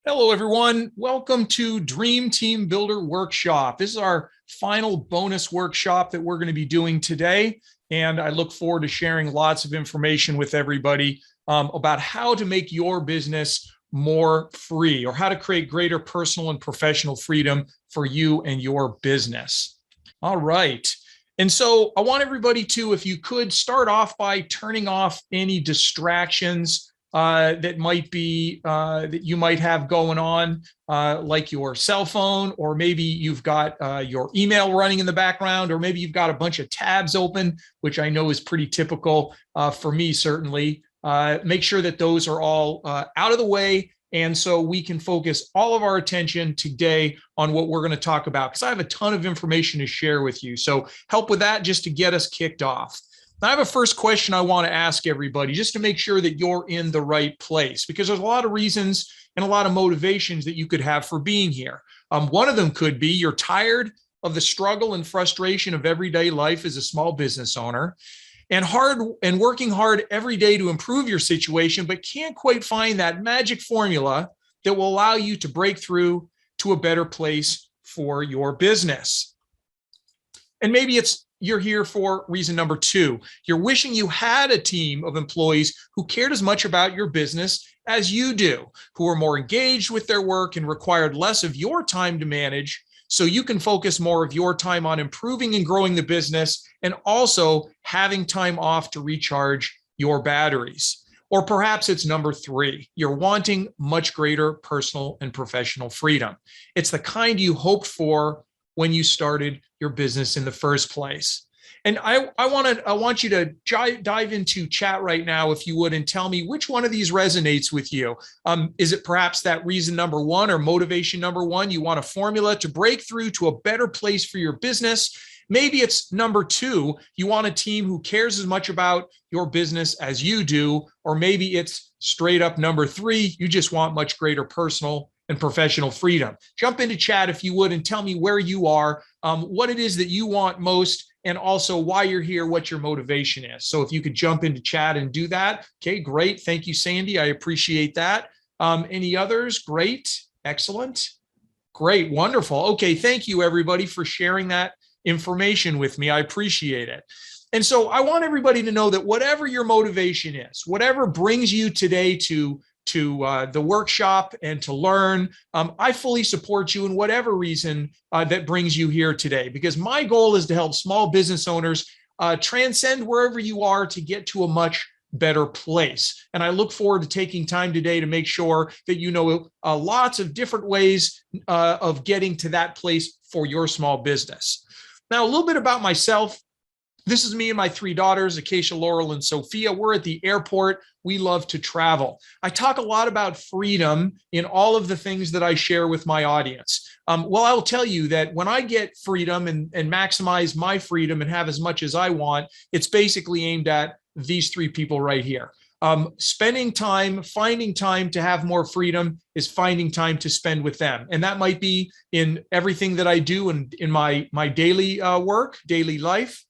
Hello, everyone. Welcome to Dream Team Builder Workshop. This is our final bonus workshop that we're going to be doing today. And I look forward to sharing lots of information with everybody about how to make your business more free or how to create greater personal and professional freedom for you and your business. All right. And so I want everybody to, if you could, start off by turning off any distractions that you might have going on, like your cell phone, or maybe you've got your email running in the background, or maybe you've got a bunch of tabs open, which I know is pretty typical for me, certainly. Make sure that those are all out of the way. And so we can focus all of our attention today on what we're going to talk about, because I have a ton of information to share with you. So help with that just to get us kicked off. I have a first question I want to ask everybody just to make sure that you're in the right place, because there's a lot of reasons and a lot of motivations that you could have for being here. One of them could be you're tired of the struggle and frustration of everyday life as a small business owner and working hard every day to improve your situation, but can't quite find that magic formula that will allow you to break through to a better place for your business. And maybe you're here for reason number two. You're wishing you had a team of employees who cared as much about your business as you do, who are more engaged with their work and required less of your time to manage, so you can focus more of your time on improving and growing the business and also having time off to recharge your batteries. Or perhaps it's number three. You're wanting much greater personal and professional freedom. It's the kind you hoped for when you started your business in the first place. And I want you to dive into chat right now, if you would, and tell me which one of these resonates with you. Is it perhaps that reason number one or motivation number one? You want a formula to break through to a better place for your business. Maybe it's number two. You want a team who cares as much about your business as you do. Or maybe it's straight up number three. You just want much greater personal and professional freedom. Jump into chat if you would and tell me where you are, what it is that you want most, and also why you're here, what your motivation is. So if you could jump into chat and do that. Okay, great. Thank you, Sandy. I appreciate that. Any others? Great. Excellent. Great. Wonderful. Okay, thank you, everybody, for sharing that information with me. I appreciate it. And so I want everybody to know that whatever your motivation is, whatever brings you today to the workshop and to learn, I fully support you in whatever reason that brings you here today, because my goal is to help small business owners transcend wherever you are to get to a much better place. And I look forward to taking time today to make sure that you know lots of different ways of getting to that place for your small business. Now, a little bit about myself. This is me and my three daughters, Acacia, Laurel, and Sophia. We're at the airport. We love to travel. I talk a lot about freedom in all of the things that I share with my audience. Well, I'll tell you that when I get freedom and maximize my freedom and have as much as I want, it's basically aimed at these three people right here. Spending time, finding time to have more freedom is finding time to spend with them. And that might be in everything that I do in my daily work, daily life.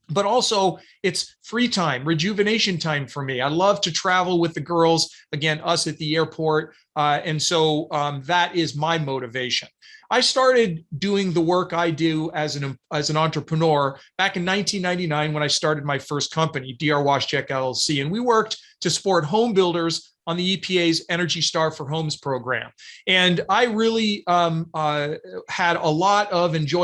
But also it's free time, rejuvenation time for me. I love to travel with the girls, again, us at the airport. And so that is my motivation. I started doing the work I do as an entrepreneur back in 1999 when I started my first company, DR WashCheck LLC. And we worked to support home builders on the EPA's Energy Star for Homes program. And I really enjoyed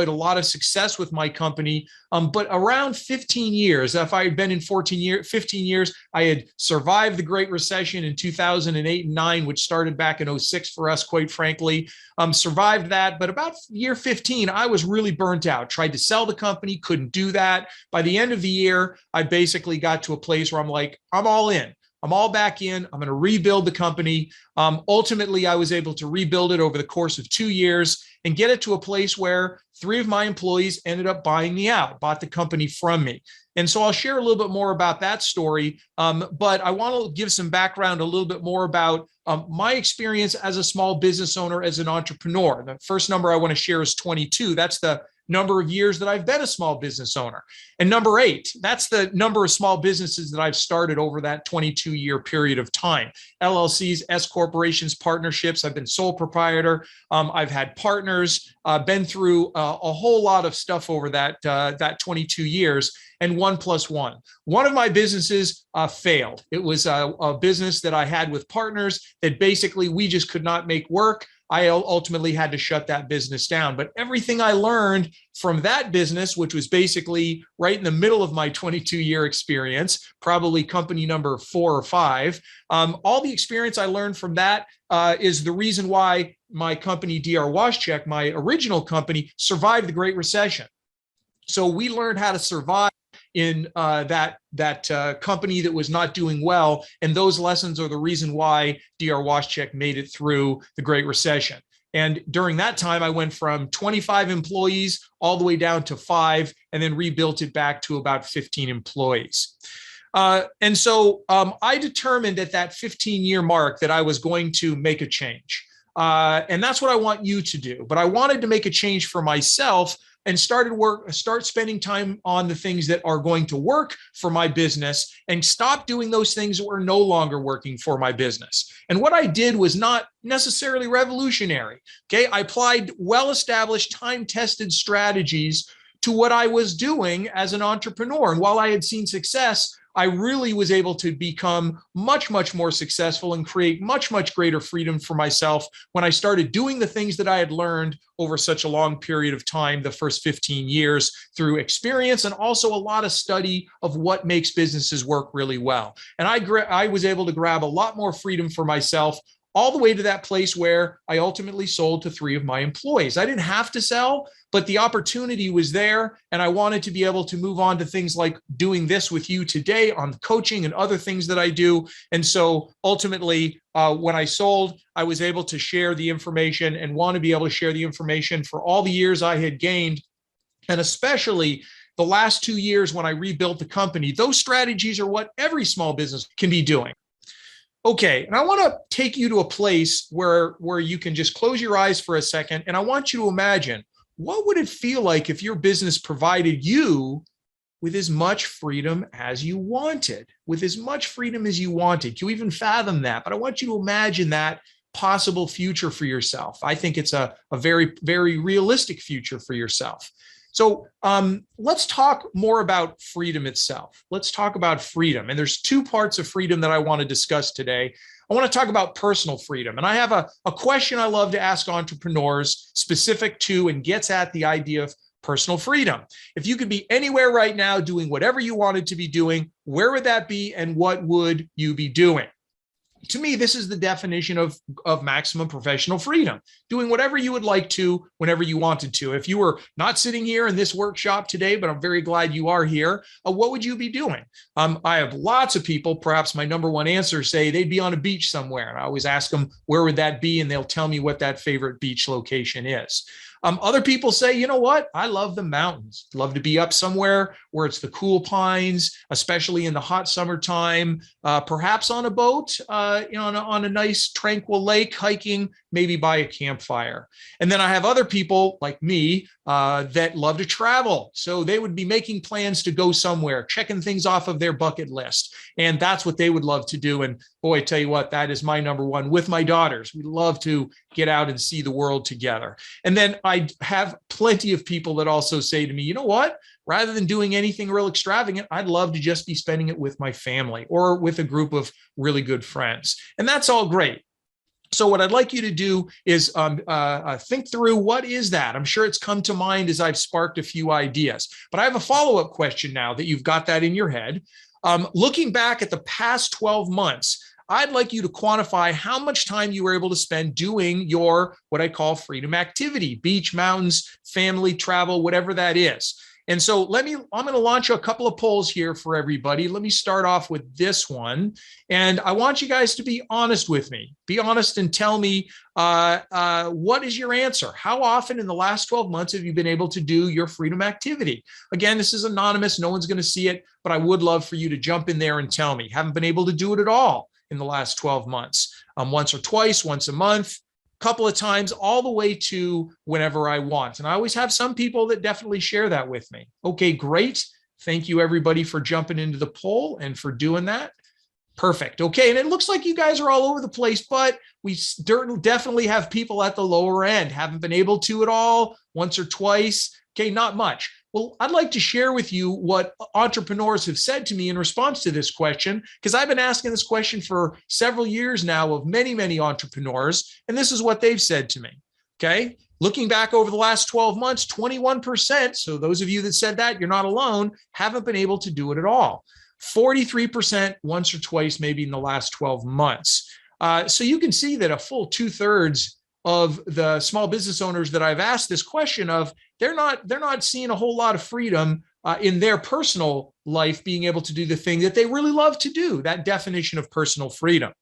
a lot of success with my company. But around 15 years, if I had been in 15 years, I had survived the Great Recession in 2008 and 9, which started back in 06 for us, quite frankly. Survived that. But about year 15, I was really burnt out. Tried to sell the company, couldn't do that. By the end of the year, I basically got to a place where I'm like, I'm all in. I'm all back in. I'm going to rebuild the company. Ultimately, I was able to rebuild it over the course of 2 years and get it to a place where 3 of my employees ended up buying me out, bought the company from me. And so I'll share a little bit more about that story. But I want to give some background a little bit more about my experience as a small business owner, as an entrepreneur. The first number I want to share is 22. That's the number of years that I've been a small business owner. And number 8, that's the number of small businesses that I've started over that 22-year period of time. LLCs, S corporations, partnerships. I've been sole proprietor. I've had partners, been through a whole lot of stuff over that 22 years. And 1 + 1. One of my businesses failed. It was a business that I had with partners that basically we just could not make work. I ultimately had to shut that business down. But everything I learned from that business, which was basically right in the middle of my 22-year experience, probably company number 4 or 5, all the experience I learned from that is the reason why my company, DR WashCheck, my original company, survived the Great Recession. So we learned how to survive in that company that was not doing well. And those lessons are the reason why DR WashCheck made it through the Great Recession. And during that time, I went from 25 employees all the way down to 5, and then rebuilt it back to about 15 employees. And so I determined at that 15-year mark that I was going to make a change. And that's what I want you to do. But I wanted to make a change for myself and start spending time on the things that are going to work for my business, and stop doing those things that were no longer working for my business. And what I did was not necessarily revolutionary. Okay. I applied well-established, time-tested strategies to what I was doing as an entrepreneur. And while I had seen success, I really was able to become much, much more successful and create much, much greater freedom for myself when I started doing the things that I had learned over such a long period of time, the first 15 years, through experience and also a lot of study of what makes businesses work really well. And I was able to grab a lot more freedom for myself, all the way to that place where I ultimately sold to 3 of my employees. I didn't have to sell, but the opportunity was there, and I wanted to be able to move on to things like doing this with you today on coaching and other things that I do. And so ultimately, when I sold, I was able to share the information and want to be able to share the information for all the years I had gained, and especially the last 2 years when I rebuilt the company. Those strategies are what every small business can be doing. Okay, and I want to take you to a place where you can just close your eyes for a second, and I want you to imagine, what would it feel like if your business provided you with as much freedom as you wanted, with as much freedom as you wanted? Can you even fathom that? But I want you to imagine that possible future for yourself. I think it's a very, very realistic future for yourself. So let's talk more about freedom itself. Let's talk about freedom. And there's 2 parts of freedom that I want to discuss today. I want to talk about personal freedom. And I have a question I love to ask entrepreneurs, specific to and gets at the idea of personal freedom. If you could be anywhere right now doing whatever you wanted to be doing, where would that be, and what would you be doing? To me, this is the definition of maximum professional freedom, doing whatever you would like to, whenever you wanted to. If you were not sitting here in this workshop today, but I'm very glad you are here, what would you be doing? I have lots of people, perhaps my number 1 answer, say they'd be on a beach somewhere. And I always ask them, where would that be? And they'll tell me what that favorite beach location is. Other people say, you know what? I love the mountains. Love to be up somewhere where it's the cool pines, especially in the hot summertime, perhaps on a boat, on a nice tranquil lake, hiking, maybe by a campfire. And then I have other people like me that love to travel. So they would be making plans to go somewhere, checking things off of their bucket list. And that's what they would love to do. And boy, I tell you what, that is my number 1 with my daughters. We love to get out and see the world together. And then I have plenty of people that also say to me, you know what? Rather than doing anything real extravagant, I'd love to just be spending it with my family or with a group of really good friends. And that's all great. So what I'd like you to do is think through, what is that? I'm sure it's come to mind as I've sparked a few ideas. But I have a follow-up question now that you've got that in your head. Looking back at the past 12 months, I'd like you to quantify how much time you were able to spend doing your, what I call freedom activity, beach, mountains, family, travel, whatever that is. And so I'm going to launch a couple of polls here for everybody. Let me start off with this one. And I want you guys to be honest with me. Be honest and tell me, what is your answer? How often in the last 12 months have you been able to do your freedom activity? Again, this is anonymous. No one's going to see it, but I would love for you to jump in there and tell me. Haven't been able to do it at all in the last 12 months. Once or twice, once a month, couple of times, all the way to whenever I want. And I always have some people that definitely share that with me. Okay, great. Thank you, everybody, for jumping into the poll and for doing that. Perfect. Okay. And it looks like you guys are all over the place, but we definitely have people at the lower end. Haven't been able to at all, once or twice. Okay. Not much. Well, I'd like to share with you what entrepreneurs have said to me in response to this question, because I've been asking this question for several years now of many, many entrepreneurs, and this is what they've said to me. Okay. Looking back over the last 12 months, 21%. So those of you that said that, you're not alone, haven't been able to do it at all. 43% once or twice, maybe in the last 12 months. So you can see that a full 2/3 of the small business owners that I've asked this question of, they're not seeing a whole lot of freedom in their personal life, being able to do the thing that they really love to do, that definition of personal freedom.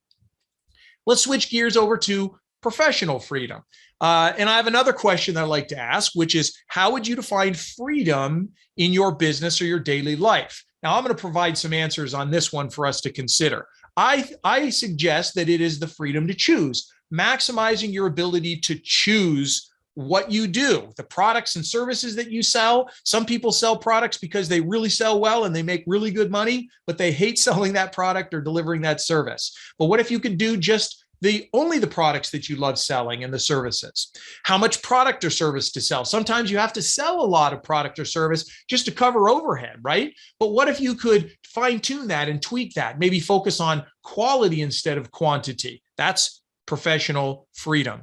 Let's switch gears over to professional freedom. And I have another question that I'd like to ask, which is, how would you define freedom in your business or your daily life? Now, I'm going to provide some answers on this one for us to consider. I suggest that it is the freedom to choose, maximizing your ability to choose what you do, the products and services that you sell. Some people sell products because they really sell well and they make really good money, but they hate selling that product or delivering that service. But what if you could do just only the products that you love selling and the services? How much product or service to sell? Sometimes you have to sell a lot of product or service just to cover overhead, right? But what if you could fine tune that and tweak that, maybe focus on quality instead of quantity? That's professional freedom.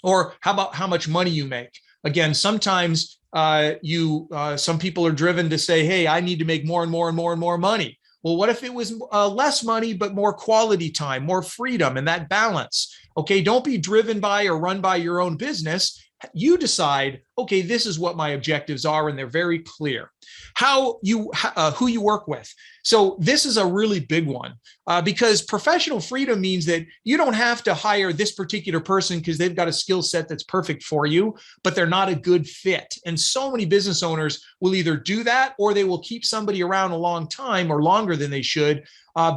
Or how about how much money you make? Again, sometimes some people are driven to say, hey, I need to make more and more and more and more money. Well, what if it was less money, but more quality time, more freedom, and that balance? Okay, don't be driven by or run by your own business. You decide, okay, this is what my objectives are, and they're very clear. Who you work with. So this is a really big one because professional freedom means that you don't have to hire this particular person because they've got a skill set that's perfect for you, but they're not a good fit. And so many business owners will either do that or they will keep somebody around a long time or longer than they should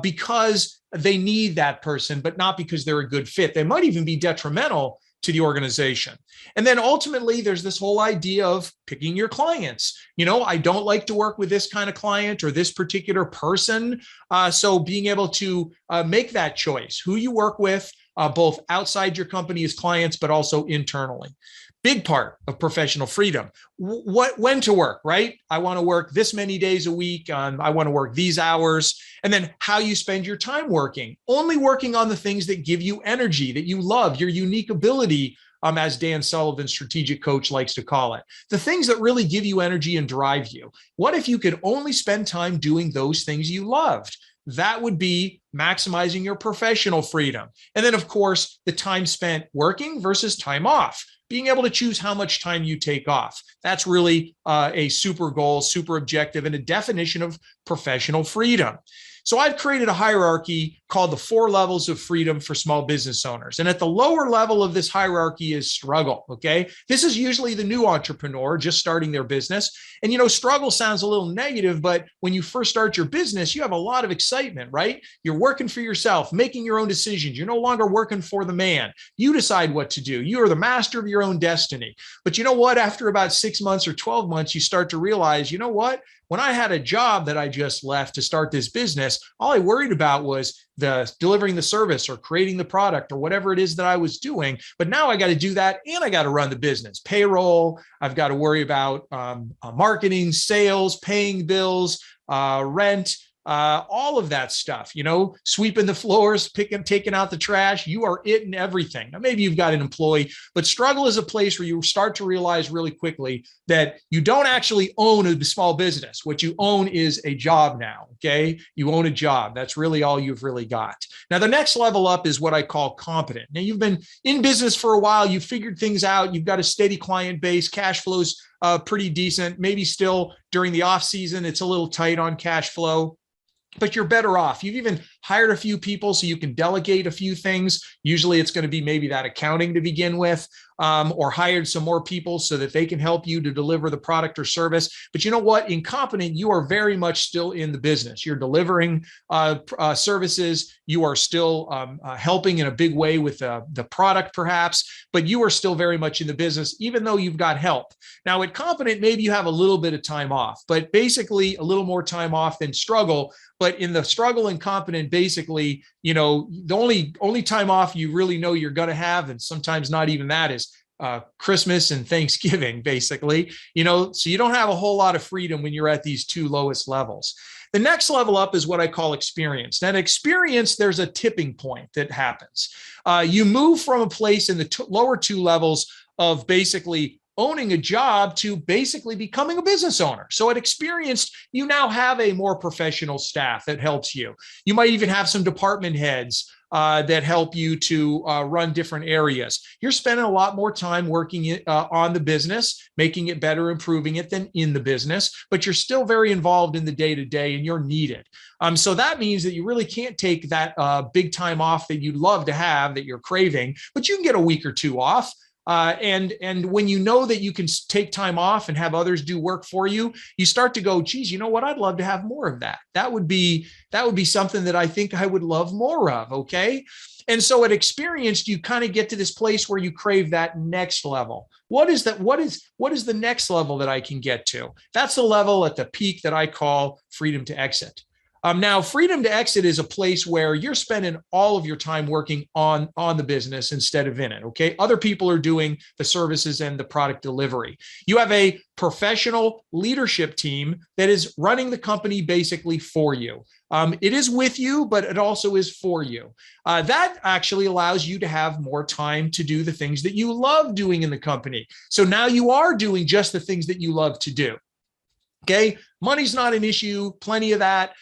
because they need that person, but not because they're a good fit. They might even be detrimental to the organization. And then ultimately, there's this whole idea of picking your clients. I don't like to work with this kind of client or this particular person. So being able to make that choice, who you work with, both outside your company as clients, but also internally. Big part of professional freedom. When to work, right? I want to work this many days a week. I want to work these hours. And then how you spend your time working. Only working on the things that give you energy, that you love, your unique ability, as Dan Sullivan, strategic coach, likes to call it. The things that really give you energy and drive you. What if you could only spend time doing those things you loved? That would be maximizing your professional freedom. And then, of course, the time spent working versus time off. Being able to choose how much time you take off. That's really a super goal, super objective, and a definition of professional freedom. So I've created a hierarchy called the 4 levels of freedom for small business owners. And at the lower level of this hierarchy is struggle, okay? This is usually the new entrepreneur just starting their business. And struggle sounds a little negative, but when you first start your business, you have a lot of excitement, right? You're working for yourself, making your own decisions. You're no longer working for the man. You decide what to do. You are the master of your own destiny. But you know what? After about 6 months or 12 months, you start to realize, you know what? When I had a job that I just left to start this business, all I worried about was delivering the service or creating the product or whatever it is that I was doing. But now I got to do that and I got to run the business, payroll. I've got to worry about marketing, sales, paying bills, rent, all of that stuff, sweeping the floors, taking out the trash. You are it in everything. Now, maybe you've got an employee, but struggle is a place where you start to realize really quickly that you don't actually own a small business. What you own is a job now. Okay. You own a job. That's really all you've really got. Now, the next level up is what I call competent. Now, you've been in business for a while. You've figured things out. You've got a steady client base, cash flows pretty decent. Maybe still during the off season, it's a little tight on cash flow. But you're better off. You've even hired a few people so you can delegate a few things. Usually it's going to be maybe that accounting to begin with, or hired some more people so that they can help you to deliver the product or service. But you know what? Incompetent, you are very much still in the business. You're delivering services. You are still helping in a big way with the product, perhaps, but you are still very much in the business, even though you've got help. Now, at competent, maybe you have a little bit of time off, but basically a little more time off than struggle. But in the struggle and competent, basically, the only time off you really know you're going to have, and sometimes not even that, is Christmas and Thanksgiving, basically, so you don't have a whole lot of freedom when you're at these two lowest levels. The next level up is what I call experience. Now, experience, there's a tipping point that happens. You move from a place in the lower two levels of basically owning a job to basically becoming a business owner. So at experienced, you now have a more professional staff that helps you. You might even have some department heads that help you to run different areas. You're spending a lot more time working on the business, making it better, improving it than in the business, but you're still very involved in the day-to-day and you're needed. So that means that you really can't take that big time off that you'd love to have, that you're craving, but you can get a week or two off. And when you know that you can take time off and have others do work for you, you start to go, geez, you know what? I'd love to have more of that. That would be something that I think I would love more of. Okay. And so at experienced, you kind of get to this place where you crave that next level. What is that? What is the next level that I can get to? That's the level at the peak that I call freedom to exit. Now, freedom to exit is a place where you're spending all of your time working on the business instead of in it, okay? Other people are doing the services and the product delivery. You have a professional leadership team that is running the company basically for you. It is with you, but it also is for you. That actually allows you to have more time to do the things that you love doing in the company. So now you are doing just the things that you love to do. Okay, money's not an issue, plenty of that.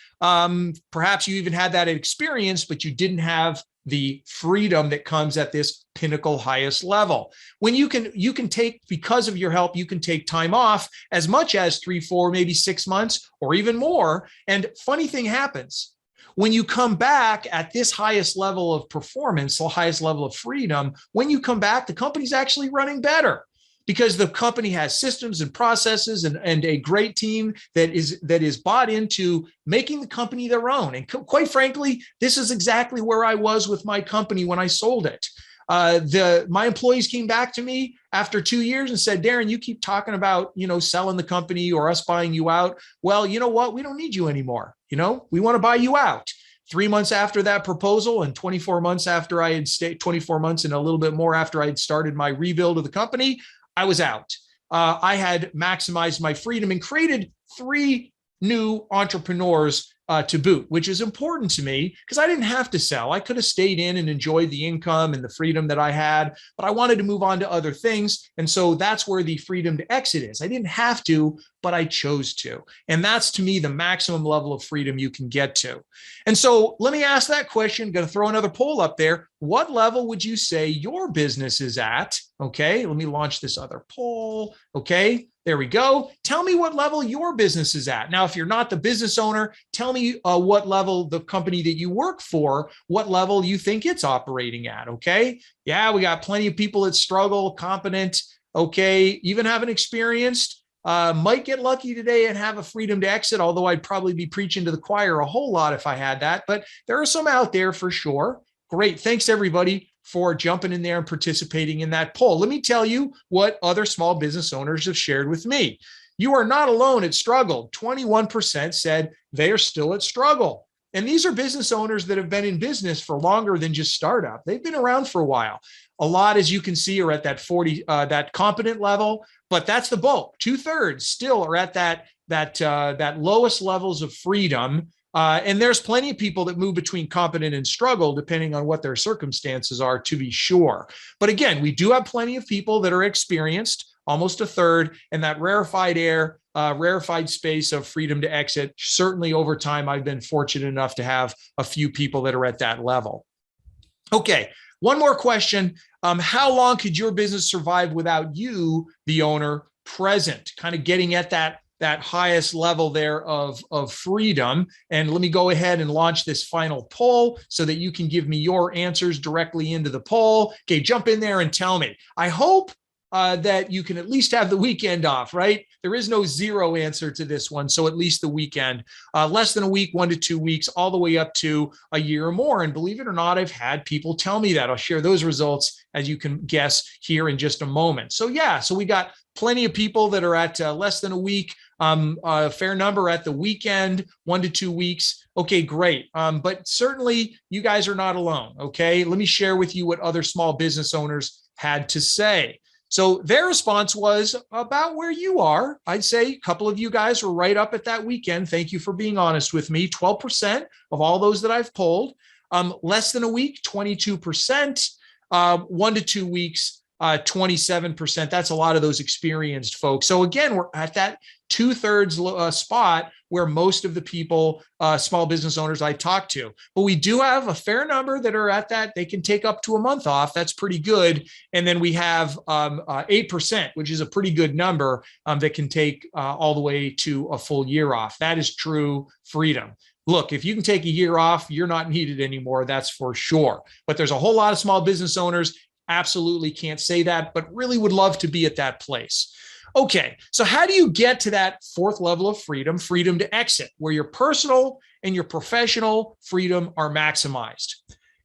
Perhaps you even had that experience, but you didn't have the freedom that comes at this pinnacle highest level. When you can take, because of your help, you can take time off as much as 3, 4, maybe 6 months or even more. And funny thing happens. When you come back at this highest level of performance, the highest level of freedom, when you come back, the company's actually running better, because the company has systems and processes and a great team that is bought into making the company their own. And quite frankly, this is exactly where I was with my company when I sold it. My employees came back to me after 2 years and said, Darren, you keep talking about, selling the company or us buying you out. Well, you know what? We don't need you anymore. We want to buy you out. 3 months after that proposal and 24 months after I had stayed, 24 months and a little bit more after I had started my rebuild of the company, I was out. I had maximized my freedom and created 3 new entrepreneurs to boot, which is important to me because I didn't have to sell. I could have stayed in and enjoyed the income and the freedom that I had, but I wanted to move on to other things. And so that's where the freedom to exit is. I didn't have to, but I chose to. And that's, to me, the maximum level of freedom you can get to. And so let me ask that question. Going to throw another poll up there. What level would you say your business is at? Okay, let me launch this other poll. Okay, there we go. Tell me what level your business is at. Now, if you're not the business owner, tell me what level the company that you work for, what level you think it's operating at. Okay, yeah, we got plenty of people that struggle, competent, okay, even haven't experienced. Might get lucky today and have a freedom to exit, although I'd probably be preaching to the choir a whole lot if I had that, but there are some out there for sure. Great. Thanks, everybody, for jumping in there and participating in that poll. Let me tell you what other small business owners have shared with me. You are not alone at struggle. 21% said they are still at struggle. And these are business owners that have been in business for longer than just startup. They've been around for a while. A lot, as you can see, are at that 40, that competent level, but that's the bulk. 2/3 still are at that lowest levels of freedom. And there's plenty of people that move between competent and struggle, depending on what their circumstances are, to be sure. But again, we do have plenty of people that are experienced, almost 1/3, and that rarefied air, rarefied space of freedom to exit. Certainly over time, I've been fortunate enough to have a few people that are at that level. Okay, one more question. How long could your business survive without you, the owner, present? Kind of getting at that that highest level there of freedom. And let me go ahead and launch this final poll so that you can give me your answers directly into the poll. Okay, jump in there and tell me. I hope that you can at least have the weekend off, right? There is no zero answer to this one, so at least the weekend. Less than a week, 1 to 2 weeks, all the way up to a year or more. And believe it or not, I've had people tell me that. I'll share those results, as you can guess, here in just a moment. So yeah, so we got plenty of people that are at less than a week, a fair number at the weekend, 1 to 2 weeks. Okay, great. But certainly you guys are not alone, okay? Let me share with you what other small business owners had to say. So their response was about where you are. I'd say a couple of you guys were right up at that weekend. Thank you for being honest with me. 12% of all those that I've polled. Less than a week, 22%. 1 to 2 weeks, 27%. That's a lot of those experienced folks. So again, we're at that 2/3 spot where most of the people, small business owners I talk to. But we do have a fair number that are at that. They can take up to a month off. That's pretty good. And then we have 8%, which is a pretty good number, that can take all the way to a full year off. That is true freedom. Look, if you can take a year off, you're not needed anymore. That's for sure. But there's a whole lot of small business owners absolutely can't say that, but really would love to be at that place. Okay, so how do you get to that 4th level of freedom, freedom to exit, where your personal and your professional freedom are maximized?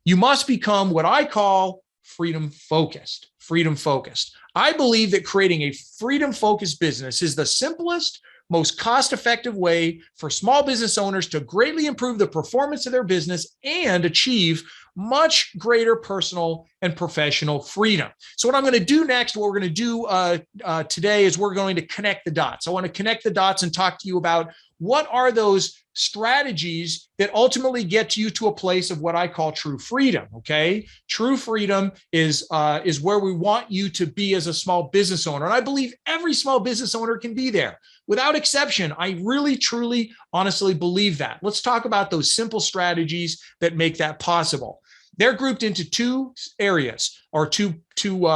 You must become what I call freedom focused. Freedom focused. I believe that creating a freedom focused business is the simplest, most cost-effective way for small business owners to greatly improve the performance of their business and achieve much greater personal and professional freedom. So what I'm going to do next, what we're going to do today is we're going to connect the dots. I want to connect the dots and talk to you about what are those strategies that ultimately get you to a place of what I call true freedom. Okay, true freedom is where we want you to be as a small business owner, and I believe every small business owner can be there without exception. I really, truly, honestly believe that. Let's talk about those simple strategies that make that possible. They're grouped into 2 areas, or two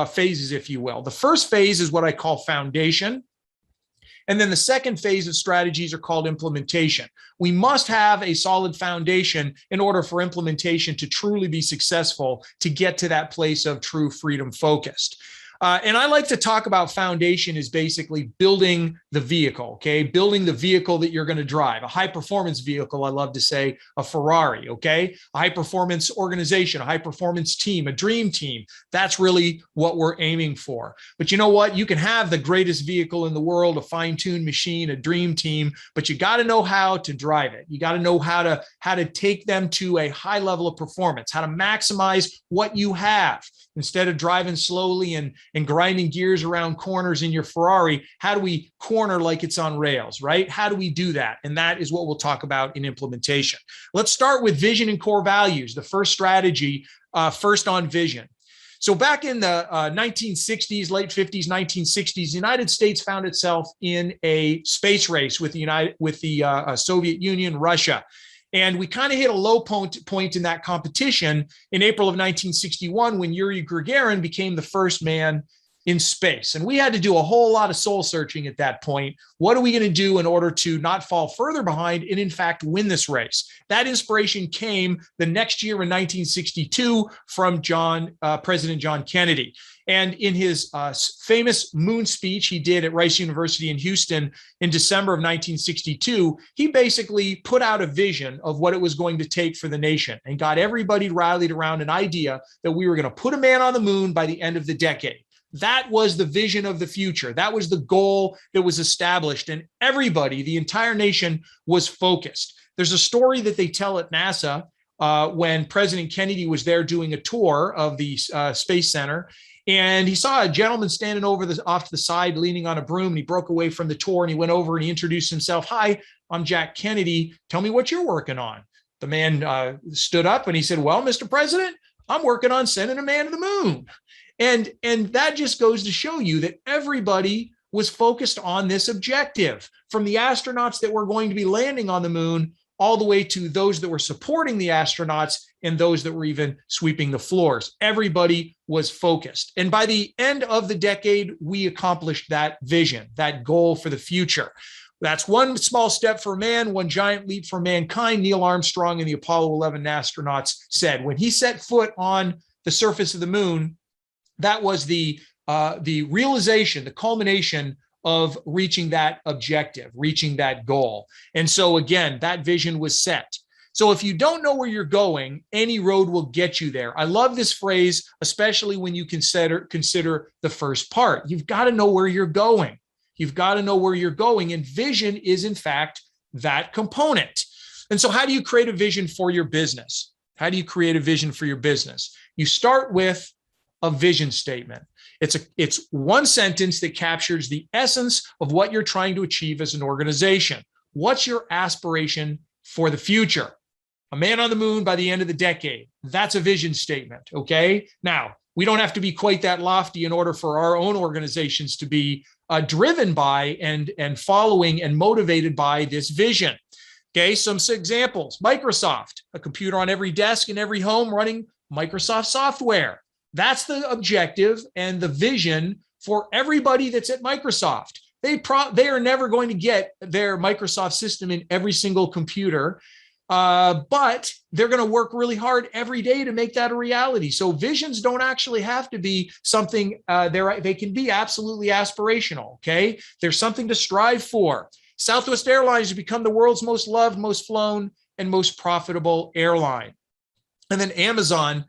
phases, if you will. The first phase is what I call foundation. And then the second phase of strategies are called implementation. We must have a solid foundation in order for implementation to truly be successful, to get to that place of true freedom focused. And I like to talk about foundation is basically building the vehicle, okay? Building the vehicle that you're going to drive, a high performance vehicle, I love to say, a Ferrari, okay? A high performance organization, a high performance team, a dream team. That's really what we're aiming for. But you know what? You can have the greatest vehicle in the world, a fine-tuned machine, a dream team, but you got to know how to drive it. You got to know how to take them to a high level of performance, how to maximize what you have. Instead of driving slowly and grinding gears around corners in your Ferrari, how do we corner like it's on rails, right? How do we do that? And that is what we'll talk about in implementation. Let's start with vision and core values. The first strategy, first on vision. So back in the 1960s, late 50s, 1960s, the United States found itself in a space race with the Soviet Union, Russia. And we kind of hit a low point in that competition in April of 1961 when Yuri Gagarin became the first man in space. And we had to do a whole lot of soul searching at that point. What are we going to do in order to not fall further behind and in fact win this race? That inspiration came the next year in 1962 from President John Kennedy. And in his famous moon speech he did at Rice University in Houston in December of 1962, he basically put out a vision of what it was going to take for the nation and got everybody rallied around an idea that we were going to put a man on the moon by the end of the decade. That was the vision of the future. That was the goal that was established, and everybody, the entire nation, was focused. There's a story that they tell at NASA when President Kennedy was there doing a tour of the Space Center, and he saw a gentleman standing off to the side, leaning on a broom, and he broke away from the tour, and he went over and he introduced himself. "Hi, I'm Jack Kennedy. Tell me what you're working on." The man stood up and he said, "Well, Mr. President, I'm working on sending a man to the moon." And that just goes to show you that everybody was focused on this objective, from the astronauts that were going to be landing on the moon all the way to those that were supporting the astronauts and those that were even sweeping the floors. Everybody was focused. And by the end of the decade, we accomplished that vision, that goal for the future. That's one small step for man, one giant leap for mankind, Neil Armstrong and the Apollo 11 astronauts said. When he set foot on the surface of the moon, that was the realization, the culmination of reaching that objective, reaching that goal. And so again, that vision was set. So if you don't know where you're going, any road will get you there. I love this phrase, especially when you consider the first part. You've got to know where you're going. You've got to know where you're going. And vision is, in fact, that component. And so how do you create a vision for your business? How do you create a vision for your business? You start with a vision statement. It's one sentence that captures the essence of what you're trying to achieve as an organization. What's your aspiration for the future? A man on the moon by the end of the decade. That's a vision statement, okay? Now, we don't have to be quite that lofty in order for our own organizations to be driven by and following and motivated by this vision. Okay, some examples. Microsoft, a computer on every desk in every home running Microsoft software. That's the objective and the vision for everybody that's at Microsoft. They are never going to get their Microsoft system in every single computer, but they're going to work really hard every day to make that a reality. So visions don't actually have to be something, they can be absolutely aspirational, okay? There's something to strive for. Southwest Airlines has become the world's most loved, most flown, and most profitable airline. And then Amazon,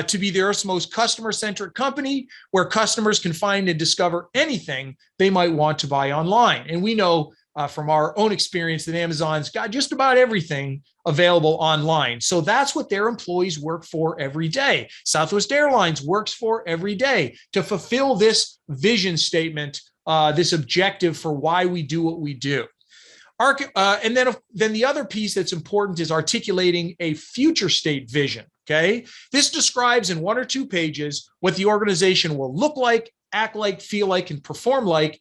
to be the Earth's most customer-centric company where customers can find and discover anything they might want to buy online. And we know from our own experience that Amazon's got just about everything available online. So that's what their employees work for every day. Southwest Airlines works for every day to fulfill this vision statement, this objective for why we do what we do. And then the other piece that's important is articulating a future state vision. Okay, this describes in 1 or 2 pages what the organization will look like, act like, feel like, and perform like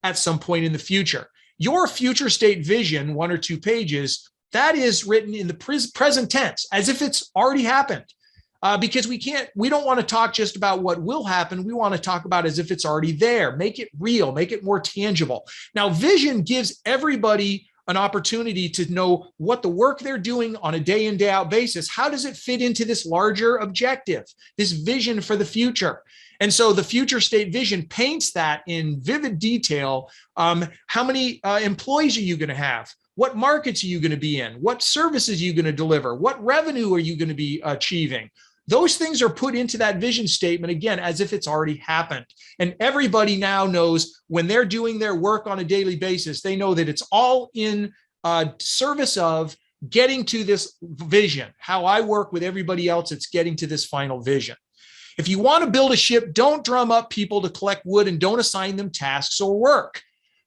at some point in the future. Your future state vision, 1 or 2 pages, that is written in the present tense as if it's already happened. Because we don't want to talk just about what will happen. We want to talk about as if it's already there. Make it real, make it more tangible. Now, vision gives everybody an opportunity to know what the work they're doing on a day in, day out basis. How does it fit into this larger objective, this vision for the future? And so the future state vision paints that in vivid detail. How many employees are you going to have? What markets are you going to be in? What services are you going to deliver? What revenue are you going to be achieving? Those things are put into that vision statement, again, as if it's already happened. And everybody now knows when they're doing their work on a daily basis, they know that it's all in service of getting to this vision. How I work with everybody else, it's getting to this final vision. If you want to build a ship, don't drum up people to collect wood and don't assign them tasks or work,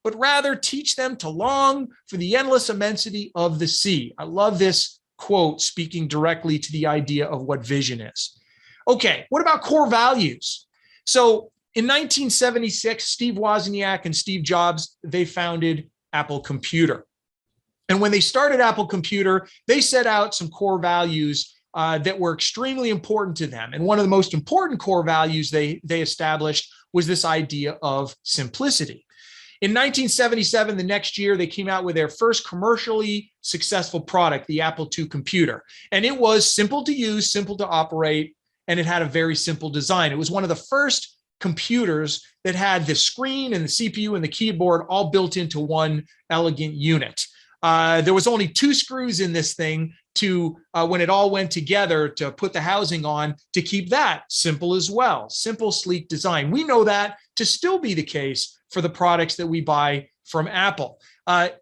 but rather teach them to long for the endless immensity of the sea. I love this quote speaking directly to the idea of what vision is. Okay, what about core values? So in 1976, Steve Wozniak and Steve Jobs, they founded Apple Computer. And when they started Apple Computer, they set out some core values that were extremely important to them. And one of the most important core values they established was this idea of simplicity. In 1977, the next year, they came out with their first commercially successful product, the Apple II computer. And it was simple to use, simple to operate, and it had a very simple design. It was one of the first computers that had the screen and the CPU and the keyboard all built into one elegant unit. There was only 2 screws in this thing to, when it all went together to put the housing on, to keep that simple as well. Simple, sleek design. We know that to still be the case for the products that we buy from Apple.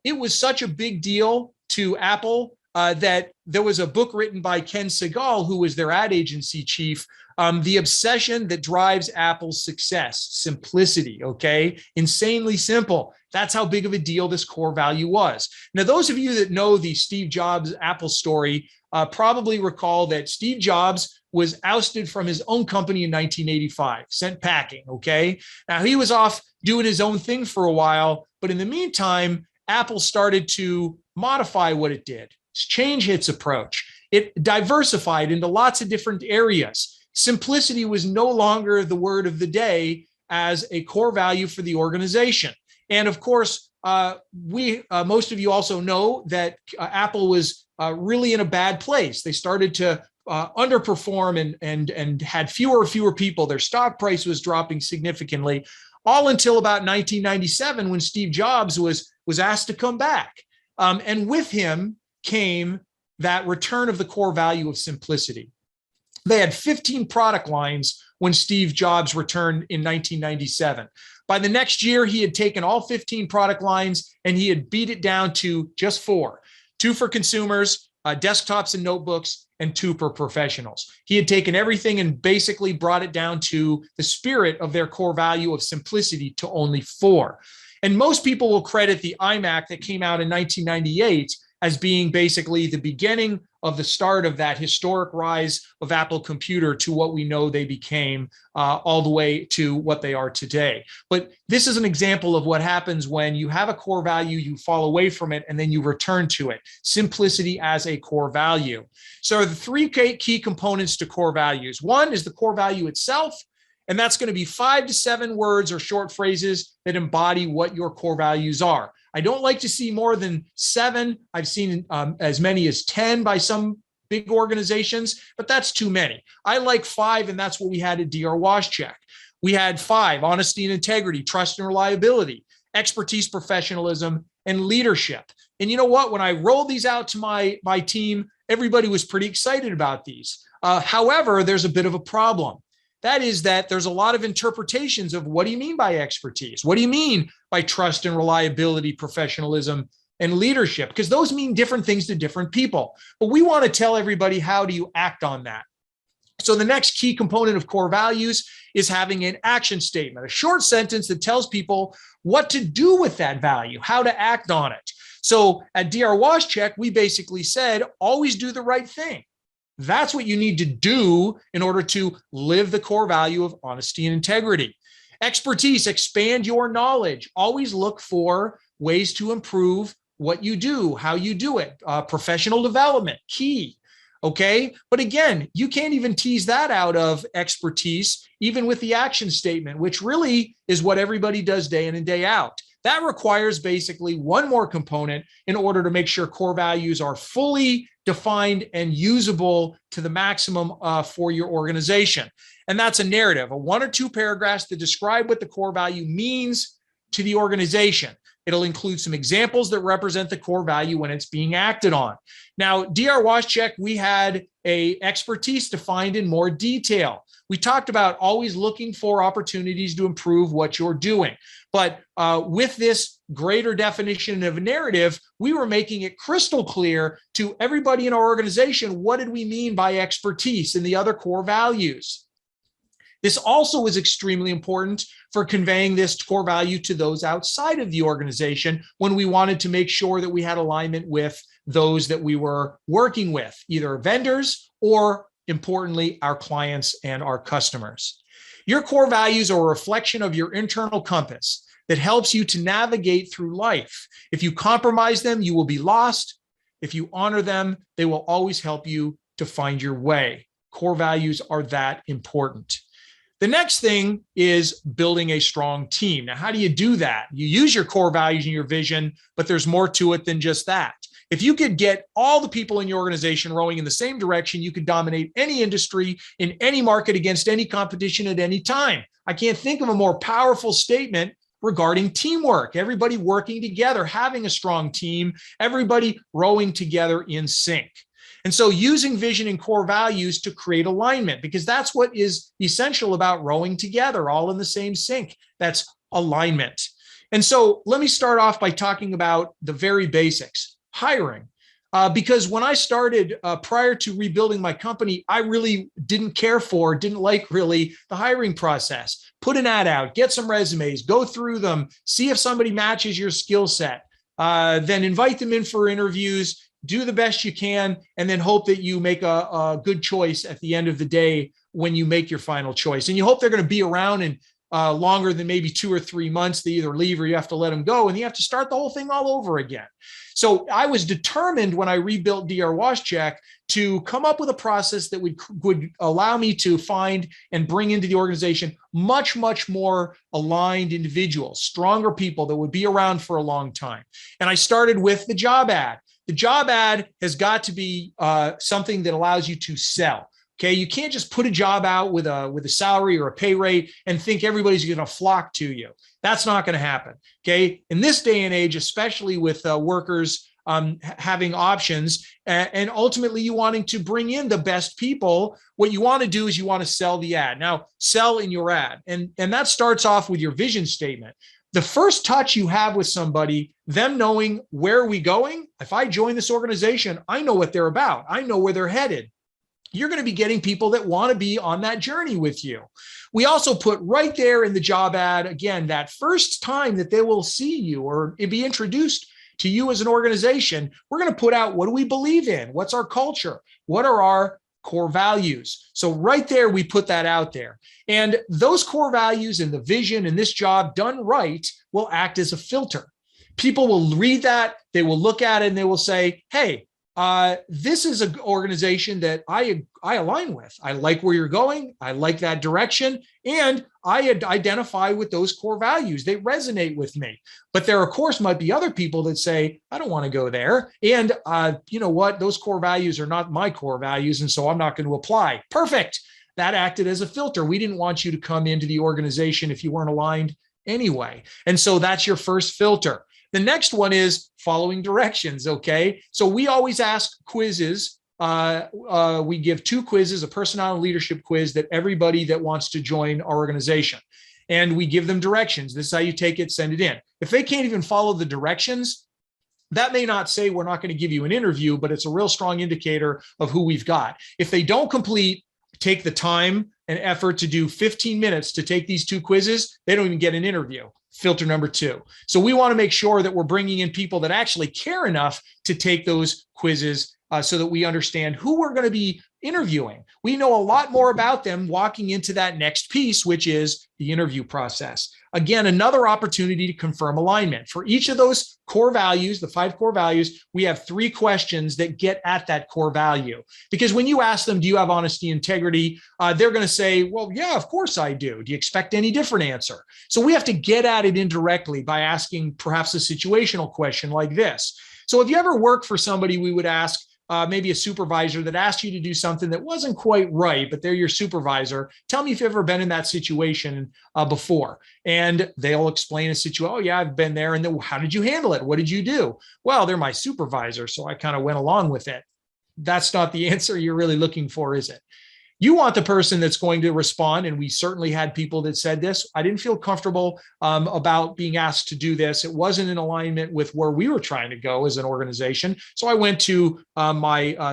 It was such a big deal to Apple that there was a book written by Ken Segall, who was their ad agency chief, The Obsession That Drives Apple's Success, Simplicity, okay? Insanely simple. That's how big of a deal this core value was. Now, those of you that know the Steve Jobs Apple story probably recall that Steve Jobs was ousted from his own company in 1985, sent packing, okay? Now, he was off doing his own thing for a while, but in the meantime, Apple started to modify what it did, change its approach. It diversified into lots of different areas. Simplicity was no longer the word of the day as a core value for the organization. And of course, most of you also know that Apple was really in a bad place. They started to underperform and had fewer and fewer people. Their stock price was dropping significantly, all until about 1997 when Steve Jobs was asked to come back. And with him came that return of the core value of simplicity. They had 15 product lines when Steve Jobs returned in 1997. By the next year, he had taken all 15 product lines and he had beat it down to just 4: 2 for consumers, desktops and notebooks, and 2 for professionals. He had taken everything and basically brought it down to the spirit of their core value of simplicity to only 4. And most people will credit the iMac that came out in 1998 as being basically the beginning of the start of that historic rise of Apple Computer to what we know they became, all the way to what they are today. But this is an example of what happens when you have a core value, you fall away from it, and then you return to it. Simplicity as a core value. So the 3 key components to core values. One is the core value itself, and that's going to be 5 to 7 words or short phrases that embody what your core values are. I don't like to see more than 7. I've seen as many as 10 by some big organizations, but that's too many. I like 5, and that's what we had at DR WashCheck. We had 5: honesty and integrity, trust and reliability, expertise, professionalism, and leadership. And you know what? When I rolled these out to my team, everybody was pretty excited about these. However, there's a bit of a problem. That is that there's a lot of interpretations of what do you mean by expertise? What do you mean by trust and reliability, professionalism, and leadership? Because those mean different things to different people. But we want to tell everybody, how do you act on that? So the next key component of core values is having an action statement, a short sentence that tells people what to do with that value, how to act on it. So at DR WashCheck, we basically said, always do the right thing. That's what you need to do in order to live the core value of honesty and integrity. Expertise, expand your knowledge. Always look for ways to improve what you do, how you do it. Professional development, key. Okay. But again, you can't even tease that out of expertise, even with the action statement, which really is what everybody does day in and day out. That requires basically one more component in order to make sure core values are fully defined and usable to the maximum for your organization. And that's a narrative, a 1 or 2 paragraphs that describe what the core value means to the organization. It'll include some examples that represent the core value when it's being acted on. Now, DR WashCheck, we had a expertise defined in more detail. We talked about always looking for opportunities to improve what you're doing. But with this greater definition of a narrative, we were making it crystal clear to everybody in our organization, what did we mean by expertise and the other core values? This also was extremely important for conveying this core value to those outside of the organization when we wanted to make sure that we had alignment with those that we were working with, either vendors or, importantly, our clients and our customers. Your core values are a reflection of your internal compass that helps you to navigate through life. If you compromise them, you will be lost. If you honor them, they will always help you to find your way. Core values are that important. The next thing is building a strong team. Now, how do you do that? You use your core values and your vision, but there's more to it than just that. If you could get all the people in your organization rowing in the same direction, you could dominate any industry in any market against any competition at any time. I can't think of a more powerful statement regarding teamwork. Everybody working together, having a strong team, everybody rowing together in sync. And so using vision and core values to create alignment, because that's what is essential about rowing together, all in the same sync. That's alignment. And so let me start off by talking about the very basics, hiring. Because when I started prior to rebuilding my company, I really didn't like really the hiring process. Put an ad out, get some resumes, go through them, see if somebody matches your skill set, then invite them in for interviews, do the best you can, and then hope that you make a good choice at the end of the day when you make your final choice. And you hope they're going to be around and longer than maybe 2 or 3 months. They either leave or you have to let them go, and you have to start the whole thing all over again. So I was determined when I rebuilt DR WashCheck to come up with a process that would allow me to find and bring into the organization much, much more aligned individuals, stronger people that would be around for a long time. And I started with the job ad. The job ad has got to be something that allows you to sell. Okay, you can't just put a job out with a salary or a pay rate and think everybody's going to flock to you. That's not going to happen. Okay, in this day and age, especially with workers having options and ultimately you wanting to bring in the best people, what you want to do is you want to sell the ad. Now, sell in your ad, and that starts off with your vision statement. The first touch you have with somebody, them knowing where are we going. If I join this organization, I know what they're about. I know where they're headed. You're going to be getting people that want to be on that journey with you. We also put right there in the job ad, again, that first time that they will see you or be introduced to you as an organization, we're going to put out, what do we believe in? What's our culture? What are our core values? So right there, we put that out there. And those core values and the vision and this job done right will act as a filter. People will read that, they will look at it and they will say, hey, this is an organization that I align with. I like where you're going. I like that direction. And I identify with those core values. They resonate with me. But there, of course, might be other people that say, I don't want to go there. And you know what? Those core values are not my core values. And so I'm not going to apply. Perfect. That acted as a filter. We didn't want you to come into the organization if you weren't aligned anyway. And so that's your first filter. The next one is following directions, okay? So we always ask quizzes. We give 2 quizzes, a personality leadership quiz that everybody that wants to join our organization. And we give them directions. This is how you take it, send it in. If they can't even follow the directions, that may not say we're not going to give you an interview, but it's a real strong indicator of who we've got. If they don't take the time and effort to do 15 minutes to take these 2 quizzes, they don't even get an interview. Filter number 2. So we want to make sure that we're bringing in people that actually care enough to take those quizzes so that we understand who we're going to be interviewing. We know a lot more about them walking into that next piece, which is the interview process. Again, another opportunity to confirm alignment. For each of those core values, the 5 core values, we have 3 questions that get at that core value. Because when you ask them, do you have honesty, integrity? They're going to say, well, yeah, of course I do. Do you expect any different answer? So we have to get at it indirectly by asking perhaps a situational question like this. So if you ever work for somebody, we would ask, maybe a supervisor that asked you to do something that wasn't quite right, but they're your supervisor. Tell me if you've ever been in that situation before. And they'll explain a situation. Oh, yeah, I've been there. And then how did you handle it? What did you do? Well, they're my supervisor, so I kind of went along with it. That's not the answer you're really looking for, is it? You want the person that's going to respond. And we certainly had people that said this. I didn't feel comfortable about being asked to do this. It wasn't in alignment with where we were trying to go as an organization. So I went to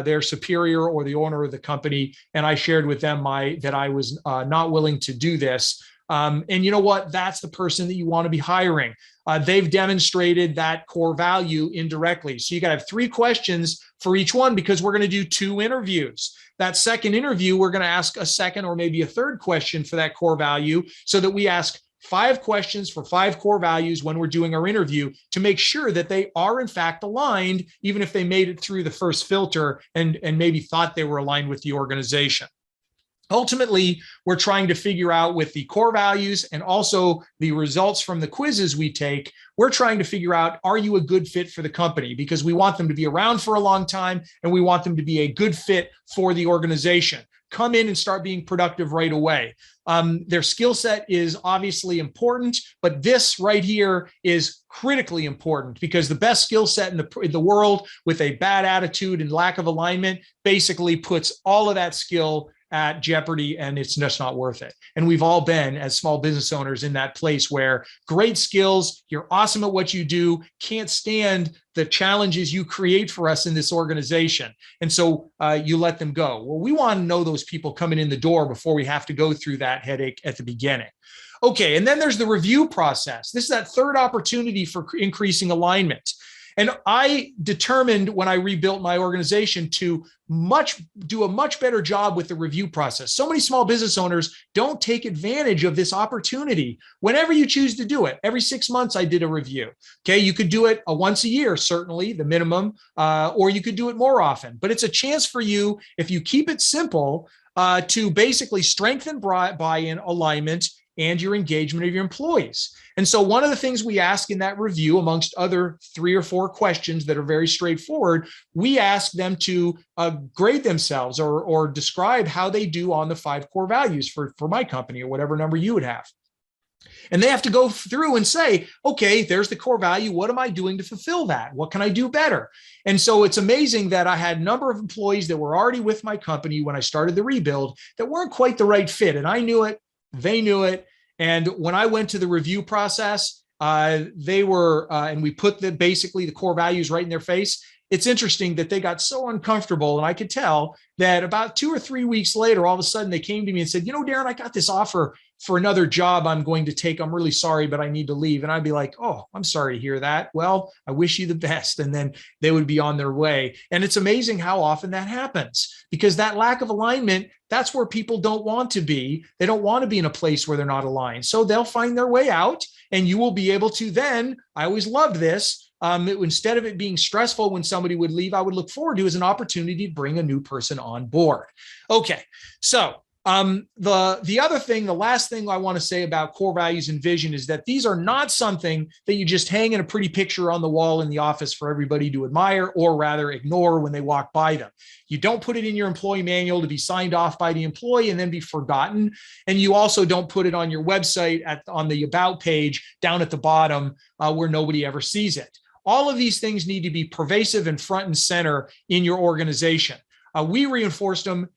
their superior or the owner of the company, and I shared with them that I was not willing to do this. And you know what? That's the person that you want to be hiring. They've demonstrated that core value indirectly. So you got to have 3 questions for each one because we're going to do 2 interviews. That second interview, we're going to ask a second or maybe a third question for that core value so that we ask 5 questions for 5 core values when we're doing our interview to make sure that they are in fact aligned, even if they made it through the first filter and maybe thought they were aligned with the organization. Ultimately, we're trying to figure out with the core values and also the results from the quizzes we take, we're trying to figure out, are you a good fit for the company? Because we want them to be around for a long time and we want them to be a good fit for the organization. Come in and start being productive right away. Their skill set is obviously important, but this right here is critically important because the best skill set in the world with a bad attitude and lack of alignment basically puts all of that skill at jeopardy, and it's just not worth it. And we've all been, as small business owners, in that place where great skills, you're awesome at what you do, can't stand the challenges you create for us in this organization. And so you let them go. Well, we want to know those people coming in the door before we have to go through that headache at the beginning. Okay, and then there's the review process. This is that third opportunity for increasing alignment. And I determined when I rebuilt my organization to do a much better job with the review process. So many small business owners don't take advantage of this opportunity whenever you choose to do it. Every 6 months, I did a review. Okay, you could do it once a year, certainly the minimum, or you could do it more often. But it's a chance for you, if you keep it simple, to basically strengthen buy-in, alignment, and your engagement of your employees. And so one of the things we ask in that review, amongst other 3 or 4 questions that are very straightforward, we ask them to grade themselves or describe how they do on the 5 core values for my company, or whatever number you would have. And they have to go through and say, okay, there's the core value. What am I doing to fulfill that? What can I do better? And so it's amazing that I had a number of employees that were already with my company when I started the rebuild that weren't quite the right fit. And I knew it. They knew it. And when I went to the review process, they were, and we put basically the core values right in their face. It's interesting that they got so uncomfortable, and I could tell that about 2 or 3 weeks later, all of a sudden they came to me and said, Darren, I got this offer for another job I'm going to take. I'm really sorry, but I need to leave. And I'd be like, oh, I'm sorry to hear that. Well, I wish you the best. And then they would be on their way. And it's amazing how often that happens, because that lack of alignment, that's where people don't want to be. They don't want to be in a place where they're not aligned. So they'll find their way out, and you will be able to then, I always loved this, instead of it being stressful when somebody would leave, I would look forward to as an opportunity to bring a new person on board. Okay, so the other thing, the last thing I want to say about core values and vision is that these are not something that you just hang in a pretty picture on the wall in the office for everybody to admire, or rather ignore when they walk by them. You don't put it in your employee manual to be signed off by the employee and then be forgotten. And you also don't put it on your website on the about page down at the bottom where nobody ever sees it. All of these things need to be pervasive and front and center in your organization. We reinforced them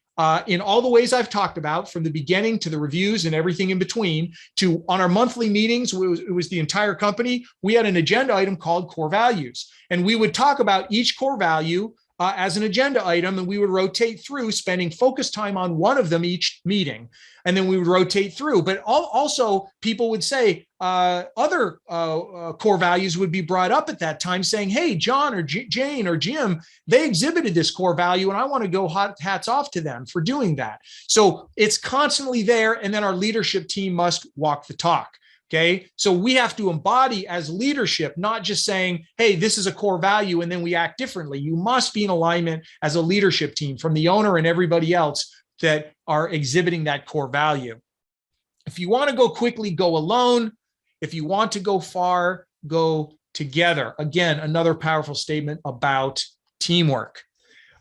in all the ways I've talked about, from the beginning to the reviews and everything in between, to on our monthly meetings, it was the entire company. We had an agenda item called core values, and we would talk about each core value as an agenda item, and we would rotate through, spending focused time on one of them each meeting. And then we would rotate through. But also people would say other core values would be brought up at that time, saying, hey, John or Jane or Jim, they exhibited this core value, and I want to go hats off to them for doing that. So it's constantly there. And then our leadership team must walk the talk. Okay, so we have to embody as leadership, not just saying, hey, this is a core value, and then we act differently. You must be in alignment as a leadership team, from the owner and everybody else that are exhibiting that core value. If you want to go quickly, go alone. If you want to go far, go together. Again, another powerful statement about teamwork.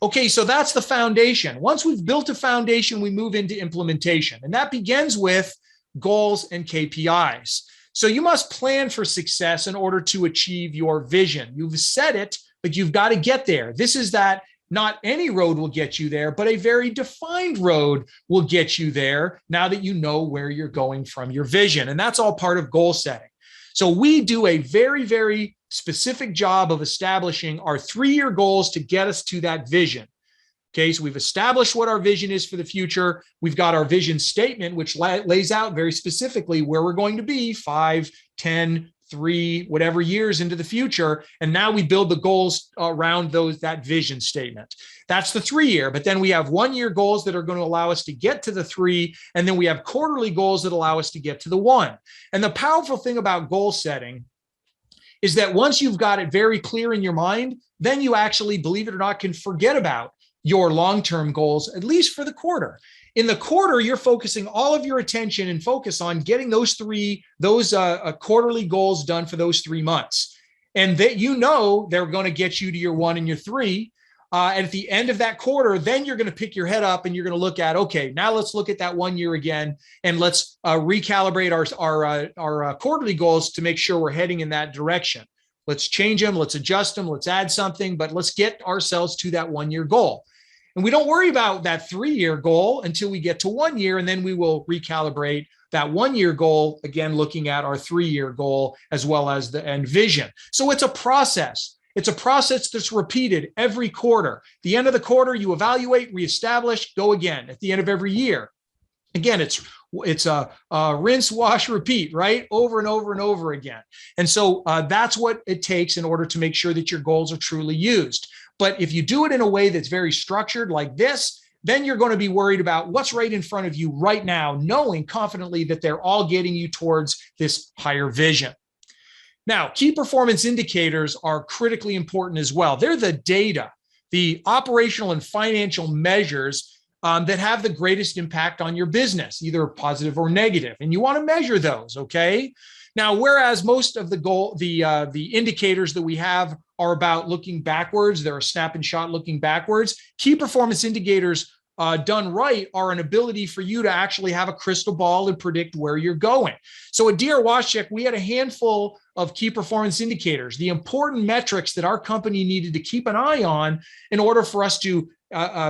Okay, so that's the foundation. Once we've built a foundation, we move into implementation, and that begins with goals and KPIs. So you must plan for success in order to achieve your vision. You've set it, but you've got to get there. This is that not any road will get you there, but a very defined road will get you there now that you know where you're going from your vision. And that's all part of goal setting. So we do a very, very specific job of establishing our 3-year goals to get us to that vision. Okay, so we've established what our vision is for the future. We've got our vision statement, which lays out very specifically where we're going to be 5, 10, 3, whatever years into the future. And now we build the goals around that vision statement. That's the 3-year. But then we have 1-year goals that are going to allow us to get to the 3. And then we have quarterly goals that allow us to get to the 1. And the powerful thing about goal setting is that once you've got it very clear in your mind, then you actually, believe it or not, can forget about your long-term goals, at least for the quarter. In the quarter, you're focusing all of your attention and focus on getting those quarterly goals done for those 3 months. And that they're going to get you to your 1 and your 3. And at the end of that quarter, then you're going to pick your head up and you're going to look at, okay, now let's look at that 1 year again, and let's recalibrate our quarterly goals to make sure we're heading in that direction. Let's change them, let's adjust them, let's add something, but let's get ourselves to that 1-year goal. And we don't worry about that 3-year goal until we get to 1 year, and then we will recalibrate that 1-year goal, again, looking at our 3-year goal as well as the end vision. So it's a process. It's a process that's repeated every quarter. At the end of the quarter, you evaluate, reestablish, go again at the end of every year. Again, it's a rinse, wash, repeat, right? Over and over and over again. And so that's what it takes in order to make sure that your goals are truly used. But if you do it in a way that's very structured like this, then you're going to be worried about what's right in front of you right now, knowing confidently that they're all getting you towards this higher vision. Now, key performance indicators are critically important as well. They're the data, the operational and financial measures that have the greatest impact on your business, either positive or negative. And you want to measure those, okay? Now, whereas most of the indicators that we have are about looking backwards, they're a snap and shot looking backwards, key performance indicators done right are an ability for you to actually have a crystal ball and predict where you're going. So at DR WashCheck, we had a handful of key performance indicators, the important metrics that our company needed to keep an eye on in order for us to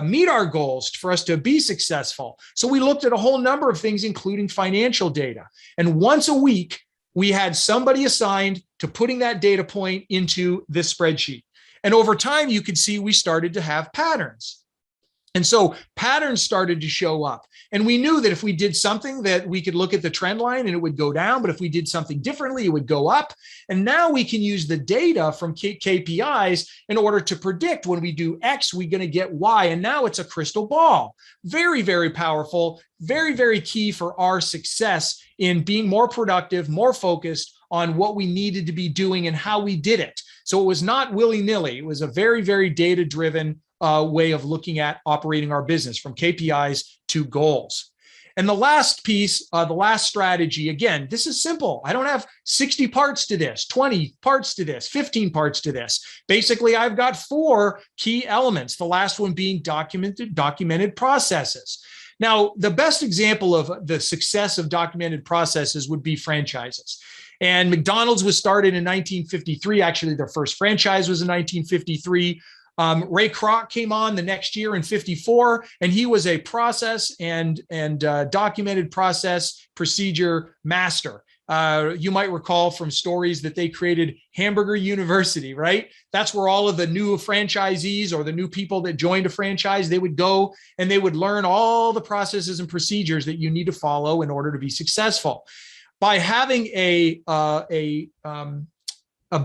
meet our goals, for us to be successful. So we looked at a whole number of things, including financial data. And once a week, we had somebody assigned to putting that data point into this spreadsheet. And over time, you could see we started to have patterns. And so patterns started to show up. And we knew that if we did something that we could look at the trend line and it would go down, but if we did something differently, it would go up. And now we can use the data from KPIs in order to predict when we do X, we're going to get Y. And now it's a crystal ball. Very, very powerful, very, very key for our success in being more productive, more focused on what we needed to be doing and how we did it. So it was not willy-nilly. It was a very, very data-driven way of looking at operating our business, from KPIs to goals. And the last piece, the last strategy, again, this is simple. I don't have 60 parts to this, 20 parts to this, 15 parts to this. Basically, I've got 4 key elements, the last one being documented processes. Now, the best example of the success of documented processes would be franchises. And McDonald's was started in 1953. Actually, their first franchise was in 1953. Ray Kroc came on the next year in 54, and he was a process and documented process procedure master. You might recall from stories that they created Hamburger University, right? That's where all of the new franchisees or the new people that joined a franchise, they would go and they would learn all the processes and procedures that you need to follow in order to be successful. By having a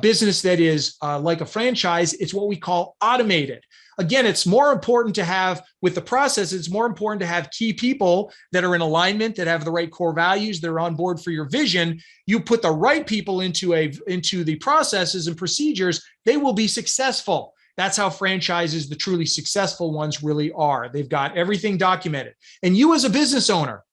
business that is like a franchise, it's what we call automated. Again, it's more important to have, with the process, it's more important to have key people that are in alignment, that have the right core values, that are on board for your vision. You put the right people into the processes and procedures, they will be successful. That's how franchises, the truly successful ones, really are. They've got everything documented. And you as a business owner,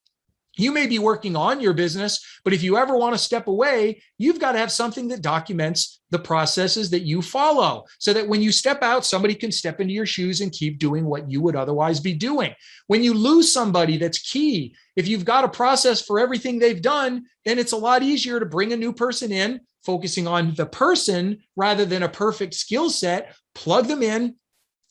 you may be working on your business, but if you ever want to step away, you've got to have something that documents the processes that you follow so that when you step out, somebody can step into your shoes and keep doing what you would otherwise be doing. When you lose somebody, that's key. If you've got a process for everything they've done, then it's a lot easier to bring a new person in, focusing on the person rather than a perfect skill set, plug them in,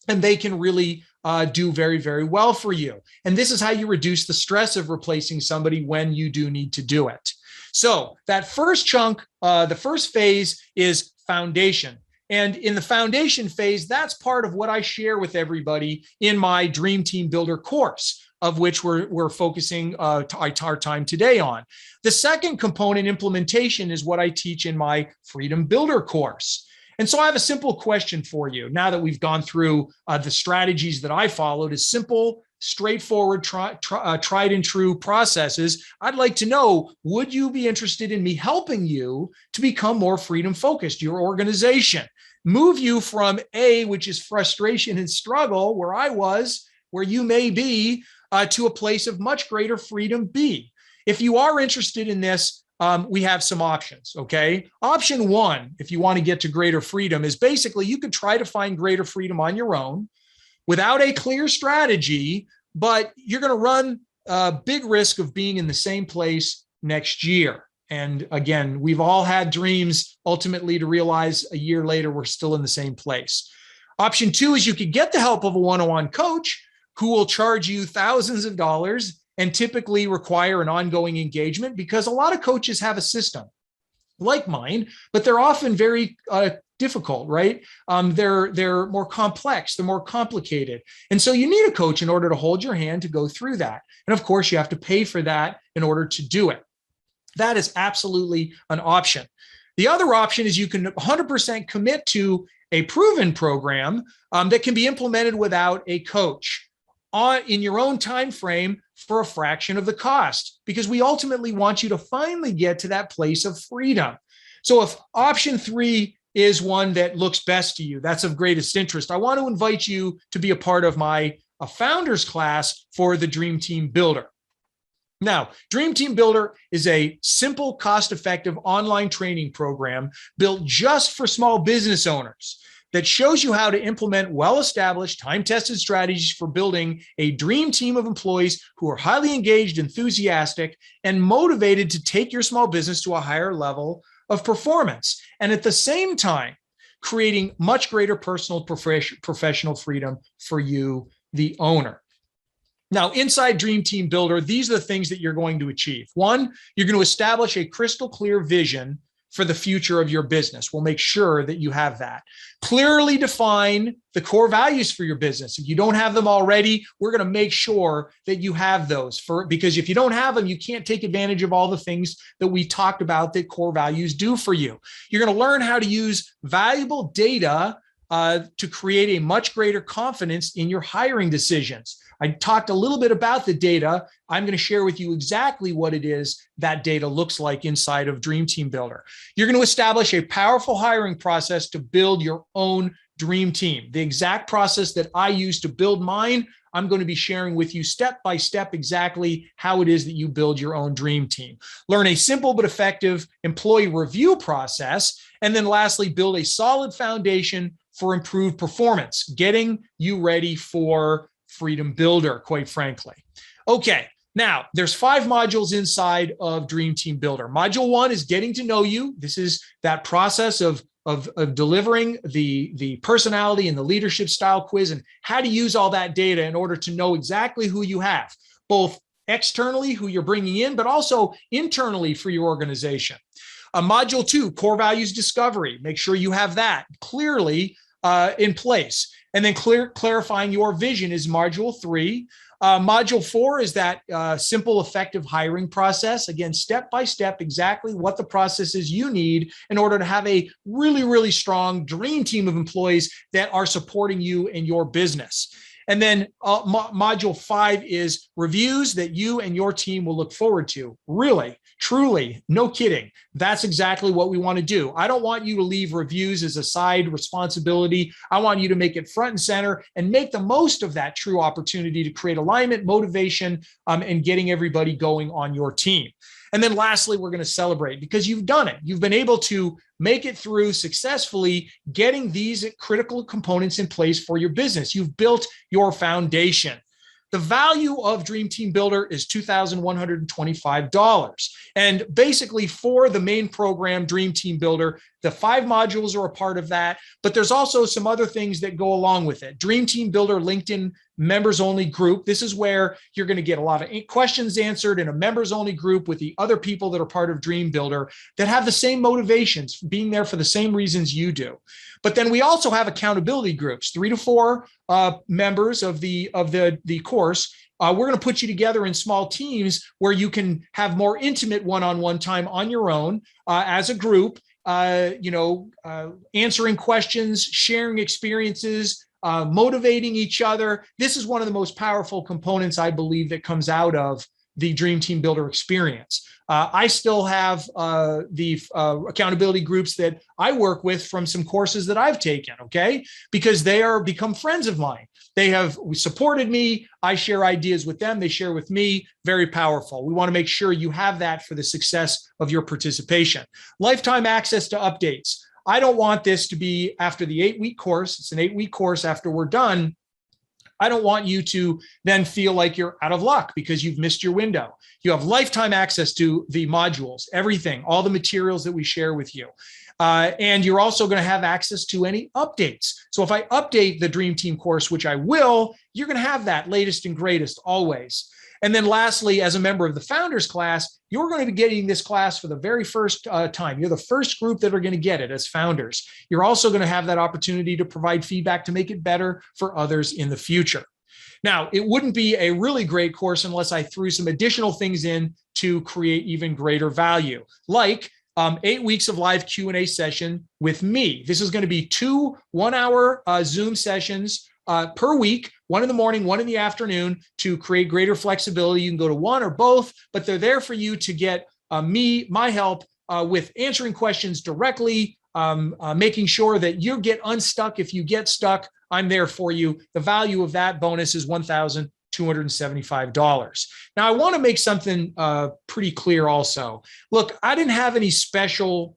and they can really do very, very well for you. And this is how you reduce the stress of replacing somebody when you do need to do it. So that first chunk, the first phase is foundation. And in the foundation phase, that's part of what I share with everybody in my Dream Team Builder course, of which we're focusing our time today on. The second component, implementation, is what I teach in my Freedom Builder course. And so I have a simple question for you. Now that we've gone through the strategies that I followed, is simple, straightforward, tried and true processes. I'd like to know, would you be interested in me helping you to become more freedom focused, your organization? Move you from A, which is frustration and struggle, where I was, where you may be, to a place of much greater freedom, B. If you are interested in this, we have some options, okay? Option 1, if you want to get to greater freedom, is basically you could try to find greater freedom on your own without a clear strategy, but you're going to run a big risk of being in the same place next year. And again, we've all had dreams ultimately to realize a year later we're still in the same place. Option 2 is you could get the help of a one-on-one coach who will charge you thousands of dollars and typically require an ongoing engagement, because a lot of coaches have a system. like mine, but they're often very difficult, right? They're more complex, they're more complicated. And so you need a coach in order to hold your hand to go through that. And of course, you have to pay for that in order to do it. That is absolutely an option. The other option is you can 100% commit to a proven program that can be implemented without a coach in your own time frame for a fraction of the cost, because we ultimately want you to finally get to that place of freedom. So if option 3 is one that looks best to you, that's of greatest interest, I want to invite you to be a part of my founders class for the Dream Team Builder. Now, Dream Team Builder is a simple, cost-effective online training program built just for small business owners that shows you how to implement well-established, time-tested strategies for building a dream team of employees who are highly engaged, enthusiastic, and motivated to take your small business to a higher level of performance. And at the same time, creating much greater personal professional freedom for you, the owner. Now, inside Dream Team Builder, these are the things that you're going to achieve. One, you're going to establish a crystal clear vision for the future of your business. We'll make sure that you have that. Clearly define the core values for your business. If you don't have them already, we're going to make sure that you have those, because if you don't have them, you can't take advantage of all the things that we talked about that core values do for you. You're going to learn how to use valuable data to create a much greater confidence in your hiring decisions. I talked a little bit about the data. I'm going to share with you exactly what it is that data looks like inside of Dream Team Builder. You're going to establish a powerful hiring process to build your own dream team. The exact process that I use to build mine, I'm going to be sharing with you step by step exactly how it is that you build your own dream team. Learn a simple but effective employee review process. And then lastly, build a solid foundation for improved performance, getting you ready for Freedom Builder, quite frankly. Okay, now there's 5 modules inside of Dream Team Builder. Module 1 is getting to know you. This is that process of delivering the personality and the leadership style quiz and how to use all that data in order to know exactly who you have, both externally, who you're bringing in, but also internally for your organization. Module 2, core values discovery. Make sure you have that clearly in place. And then clarifying your vision is module 3. Module 4 is that simple, effective hiring process. Again, step by step, exactly what the process is you need in order to have a really, really strong dream team of employees that are supporting you in your business. And then module 5 is reviews that you and your team will look forward to. Really, truly, no kidding. That's exactly what we want to do. I don't want you to leave reviews as a side responsibility. I want you to make it front and center and make the most of that true opportunity to create alignment, motivation, and getting everybody going on your team. And then lastly, we're going to celebrate because you've done it. You've been able to make it through successfully getting these critical components in place for your business. You've built your foundation. The value of Dream Team Builder is $2,125. And basically for the main program, Dream Team Builder, the 5 modules are a part of that, but there's also some other things that go along with it. Dream Team Builder LinkedIn members only group. This is where you're going to get a lot of questions answered in a members only group with the other people that are part of Dream Builder that have the same motivations, being there for the same reasons you do. But then we also have accountability groups, 3 to 4 members of the course. We're going to put you together in small teams where you can have more intimate one-on-one time on your own as a group, answering questions, sharing experiences, motivating each other. This is one of the most powerful components, I believe, that comes out of the Dream Team Builder experience. I still have the accountability groups that I work with from some courses that I've taken, okay? Because they are become friends of mine. They have supported me. I share ideas with them. They share with me. Very powerful. We want to make sure you have that for the success of your participation. Lifetime access to updates. I don't want this to be after the 8-week course. It's an 8-week course after we're done. I don't want you to then feel like you're out of luck because you've missed your window. You have lifetime access to the modules, everything, all the materials that we share with you. And you're also going to have access to any updates. So if I update the Dream Team course, which I will, you're going to have that latest and greatest always. And then lastly, as a member of the founders class, you're going to be getting this class for the very first time. You're the first group that are going to get it as founders. You're also going to have that opportunity to provide feedback to make it better for others in the future. Now, it wouldn't be a really great course unless I threw some additional things in to create even greater value, like 8 weeks of live Q&A session with me. This is going to be 2 1-hour Zoom sessions per week, one in the morning, one in the afternoon, to create greater flexibility. You can go to one or both, but they're there for you to get my help with answering questions directly, making sure that you get unstuck if you get stuck. I'm there for you. The value of that bonus is $1,275. Now, I want to make something pretty clear also. Look, I didn't have any special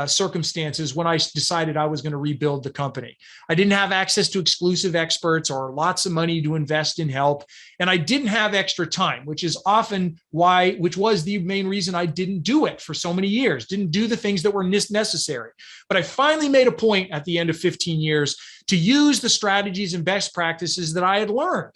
circumstances when I decided I was going to rebuild the company. I didn't have access to exclusive experts or lots of money to invest in help. And I didn't have extra time, which is often which was the main reason I didn't do it for so many years, didn't do the things that were necessary. But I finally made a point at the end of 15 years to use the strategies and best practices that I had learned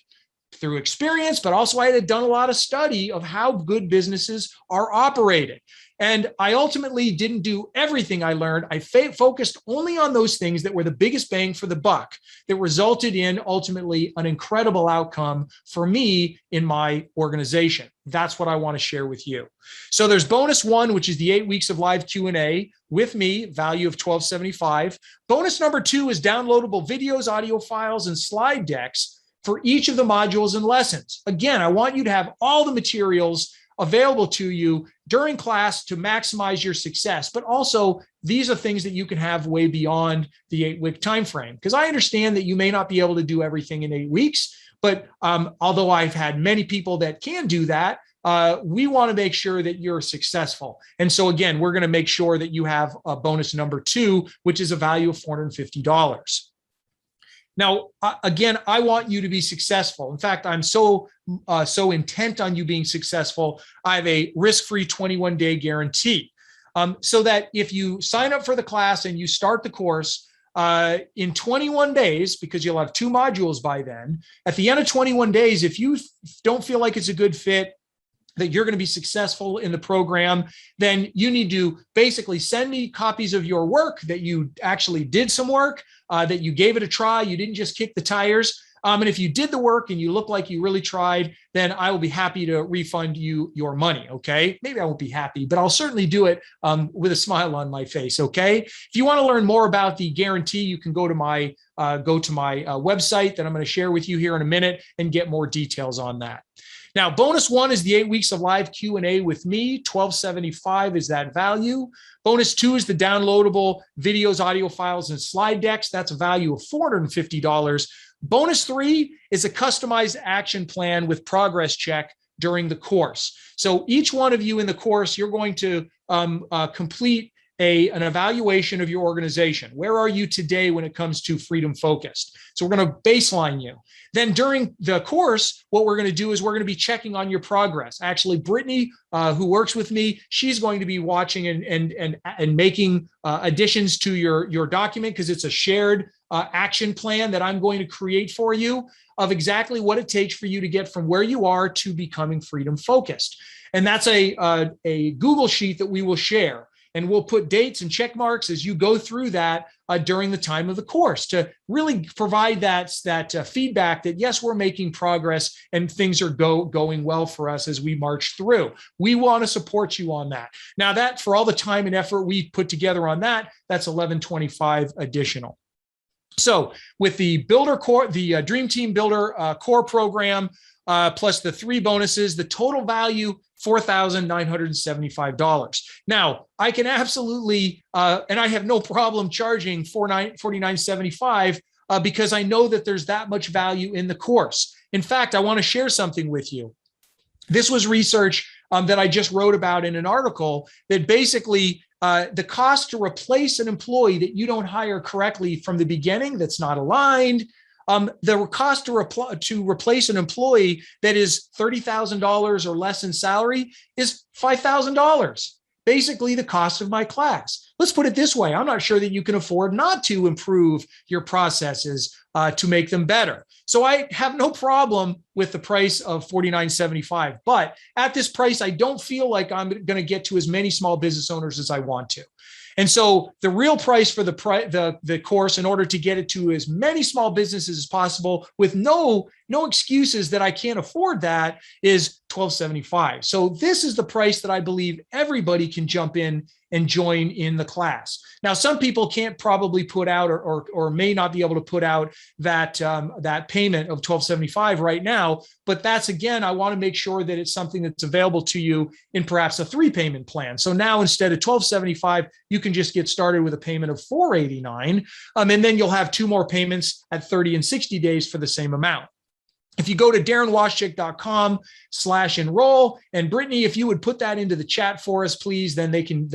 through experience, but also I had done a lot of study of how good businesses are operated. And I ultimately didn't do everything I learned. I focused only on those things that were the biggest bang for the buck, that resulted in ultimately an incredible outcome for me in my organization. That's what I want to share with you. So there's bonus 1, which is the 8 weeks of live Q&A with me, value of $1,275. Bonus number 2 is downloadable videos, audio files, and slide decks for each of the modules and lessons. Again, I want you to have all the materials available to you during class to maximize your success. But also, these are things that you can have way beyond the 8-week time frame. Because I understand that you may not be able to do everything in 8 weeks, but although I've had many people that can do that, we want to make sure that you're successful. And so again, we're going to make sure that you have a bonus number 2, which is a value of $450. Now, again, I want you to be successful. In fact, I'm so intent on you being successful. I have a risk-free 21-day guarantee, so that if you sign up for the class and you start the course in 21 days, because you'll have 2 modules by then, at the end of 21 days, if you don't feel like it's a good fit, that you're going to be successful in the program, then you need to basically send me copies of your work, that you actually did some work, that you gave it a try, you didn't just kick the tires. And if you did the work and you look like you really tried, then I will be happy to refund you your money, okay? Maybe I won't be happy, but I'll certainly do it with a smile on my face, okay? If you want to learn more about the guarantee, you can go to my website that I'm going to share with you here in a minute and get more details on that. Now, bonus 1 is the 8 weeks of live Q&A with me. $1,275 is that value. Bonus 2 is the downloadable videos, audio files, and slide decks. That's a value of $450. Bonus 3 is a customized action plan with progress check during the course. So each one of you in the course, you're going to complete an evaluation of your organization. Where are you today when it comes to freedom focused? So we're going to baseline you. Then during the course, what we're going to do is we're going to be checking on your progress. Actually, Brittany, who works with me, she's going to be watching and making additions to your document, because it's a shared action plan that I'm going to create for you of exactly what it takes for you to get from where you are to becoming freedom focused. And that's a Google sheet that we will share. And we'll put dates and check marks as you go through that during the time of the course to really provide that feedback that, yes, we're making progress and things are going well for us as we march through. We want to support you on that. Now, that for all the time and effort we put together on that, that's $1,125 additional. So with the Builder Core, the Dream Team Builder Core program, plus the 3 bonuses, the total value, $4,975. Now, I can absolutely, and I have no problem charging $49.75 because I know that there's that much value in the course. In fact, I want to share something with you. This was research that I just wrote about in an article that basically the cost to replace an employee that you don't hire correctly from the beginning, that's not aligned, the cost to replace an employee that is $30,000 or less in salary is $5,000. basically the cost of my class. Let's put it this way. I'm not sure that you can afford not to improve your processes to make them better. So I have no problem with the price of $49.75. But at this price, I don't feel like I'm going to get to as many small business owners as I want to. And so the real price for the course, in order to get it to as many small businesses as possible with no excuses that I can't afford that, is $12.75. So this is the price that I believe everybody can jump in and join in the class. Now, some people can't probably put out or may not be able to put out that payment of $12.75 right now. But that's, again, I want to make sure that it's something that's available to you in perhaps a 3-payment plan. So now instead of $12.75, you can just get started with a payment of $4.89. And then you'll have 2 more payments at 30 and 60 days for the same amount. If you go to darrenwaschik.com/enroll, and Brittany, if you would put that into the chat for us, please, then they can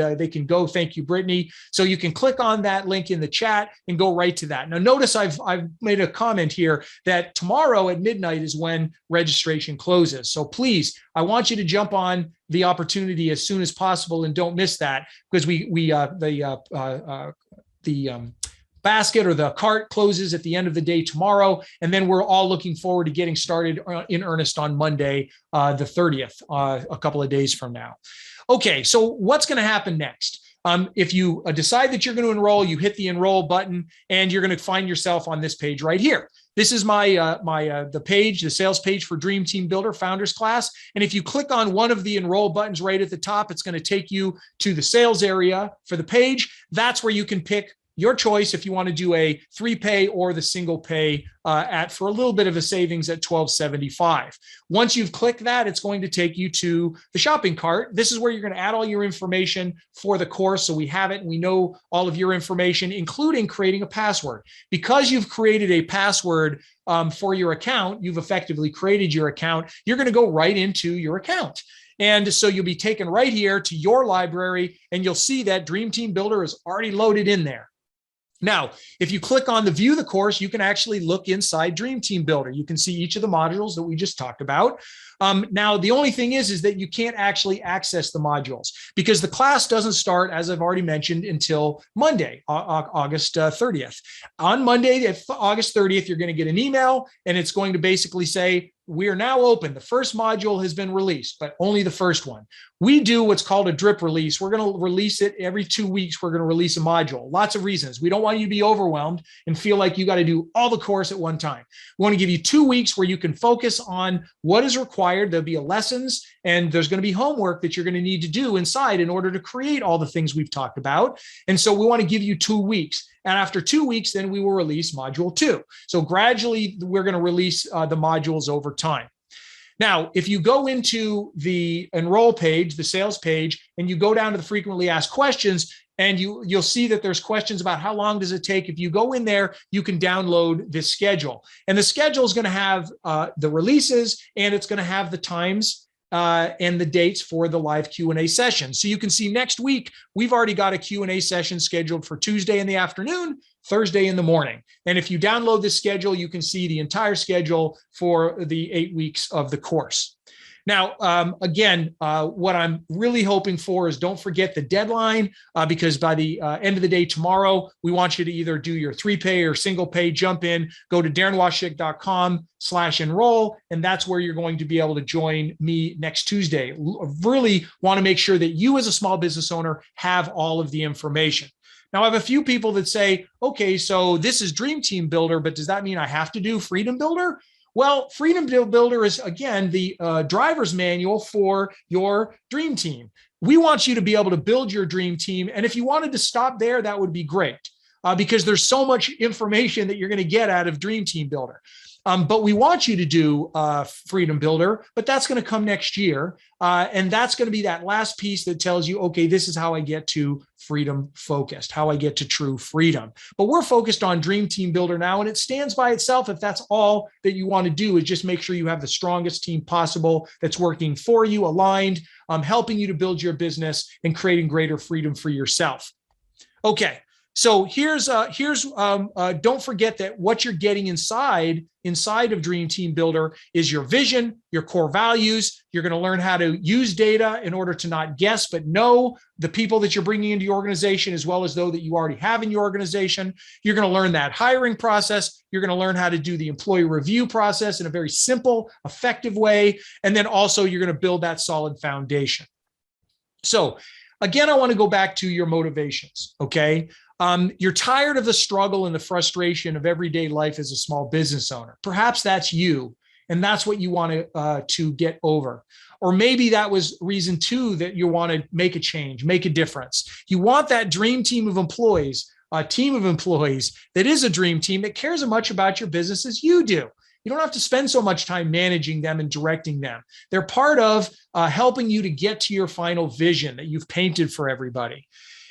go. Thank you, Brittany. So you can click on that link in the chat and go right to that. Now, notice I've made a comment here that tomorrow at midnight is when registration closes. So please, I want you to jump on the opportunity as soon as possible and don't miss that, because the basket or the cart closes at the end of the day tomorrow. And then we're all looking forward to getting started in earnest on Monday, the 30th, a couple of days from now. Okay, so what's going to happen next? If you decide that you're going to enroll, you hit the enroll button and you're going to find yourself on this page right here. This is the page, the sales page for Dream Team Builder Founders Class. And if you click on one of the enroll buttons right at the top, it's going to take you to the sales area for the page. That's where you can pick your choice if you want to do a 3-pay or the single pay for a little bit of a savings at $12.75. Once you've clicked that, it's going to take you to the shopping cart. This is where you're going to add all your information for the course. So we have it and we know all of your information, including creating a password. Because you've created a password for your account, you've effectively created your account, you're going to go right into your account. And so you'll be taken right here to your library, and you'll see that Dream Team Builder is already loaded in there. Now, if you click on the view the course, you can actually look inside Dream Team Builder. You can see each of the modules that we just talked about. Now, the only thing is that you can't actually access the modules because the class doesn't start, as I've already mentioned, until Monday, August 30th. On Monday, August 30th, you're going to get an email, and it's going to basically say, we are now open. The first module has been released, but only the first one. We do what's called a drip release. We're going to release it every 2 weeks. We're going to release a module. Lots of reasons. We don't want you to be overwhelmed and feel like you got to do all the course at one time. We want to give you 2 weeks where you can focus on what is required. There'll be lessons, and there's going to be homework that you're going to need to do inside in order to create all the things we've talked about. And so we want to give you 2 weeks. And after 2 weeks, then we will release module 2. So gradually, we're going to release the modules over time. Now, if you go into the enroll page, the sales page, and you go down to the frequently asked questions, and you'll see that there's questions about how long does it take. If you go in there, you can download this schedule. And the schedule is going to have the releases, and it's going to have the times and the dates for the live Q&A session. So you can see next week, we've already got a Q&A session scheduled for Tuesday in the afternoon, Thursday in the morning. And if you download this schedule, you can see the entire schedule for the 8 weeks of the course. Now, again, what I'm really hoping for is don't forget the deadline because by the end of the day tomorrow, we want you to either do your 3-pay or single pay, jump in, go to darrenwaschik.com/enroll, and that's where you're going to be able to join me next Tuesday. Really want to make sure that you as a small business owner have all of the information. Now, I have a few people that say, okay, so this is Dream Team Builder, but does that mean I have to do Freedom Builder? Well, Freedom Builder is, again, the driver's manual for your dream team. We want you to be able to build your dream team. And if you wanted to stop there, that would be great because there's so much information that you're going to get out of Dream Team Builder. But we want you to do Freedom Builder, but that's going to come next year. And that's going to be that last piece that tells you, okay, this is how I get to freedom focused, how I get to true freedom. But we're focused on Dream Team Builder now, and it stands by itself. If that's all that you want to do is just make sure you have the strongest team possible that's working for you, aligned, helping you to build your business and creating greater freedom for yourself. Okay. So don't forget that what you're getting inside of Dream Team Builder is your vision, your core values. You're going to learn how to use data in order to not guess, but know the people that you're bringing into your organization, as well as those that you already have in your organization. You're going to learn that hiring process. You're going to learn how to do the employee review process in a very simple, effective way. And then also you're going to build that solid foundation. So again, I want to go back to your motivations. Okay. You're tired of the struggle and the frustration of everyday life as a small business owner. Perhaps that's you, and that's what you want to get over. Or maybe that was reason two, that you want to make a change, make a difference. You want that dream team of employees, a team of employees that is a dream team that cares as much about your business as you do. You don't have to spend so much time managing them and directing them. They're part of helping you to get to your final vision that you've painted for everybody.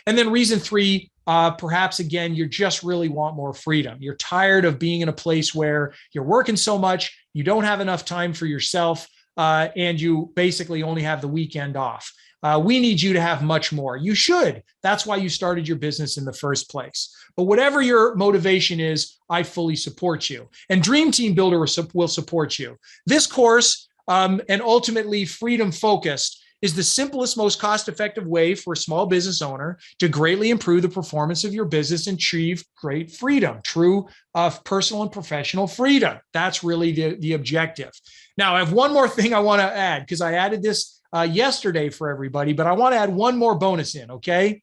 And then reason three, perhaps again, you just really want more freedom. You're tired of being in a place where you're working so much, you don't have enough time for yourself, and you basically only have the weekend off. We need you to have much more. You should. That's why you started your business in the first place. But whatever your motivation is, I fully support you. And Dream Team Builder will support you. This course, and ultimately freedom focused, is the simplest, most cost-effective way for a small business owner to greatly improve the performance of your business and achieve great freedom, true personal and professional freedom. That's really the objective. Now, I have one more thing I want to add, because I added this yesterday for everybody, but I want to add one more bonus in, okay?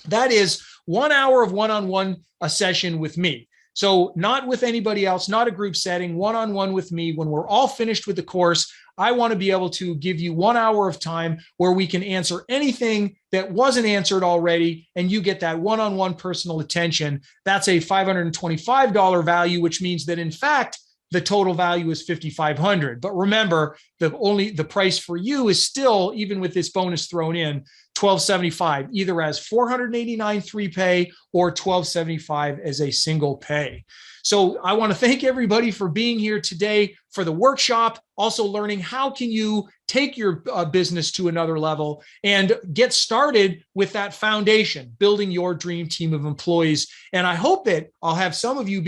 That is 1 hour of one-on-one session with me. So not with anybody else, not a group setting, one-on-one with me. When we're all finished with the course, I want to be able to give you 1 hour of time where we can answer anything that wasn't answered already, and you get that one-on-one personal attention. That's a $525 value, which means that in fact, the total value is $5,500. But remember, the price for you is still, even with this bonus thrown in, $1,275, either as $489 3 pay or $1,275 as a single pay. So I want to thank everybody for being here today for the workshop, also learning how can you take your business to another level and get started with that foundation, building your dream team of employees. And I hope that I'll have some of you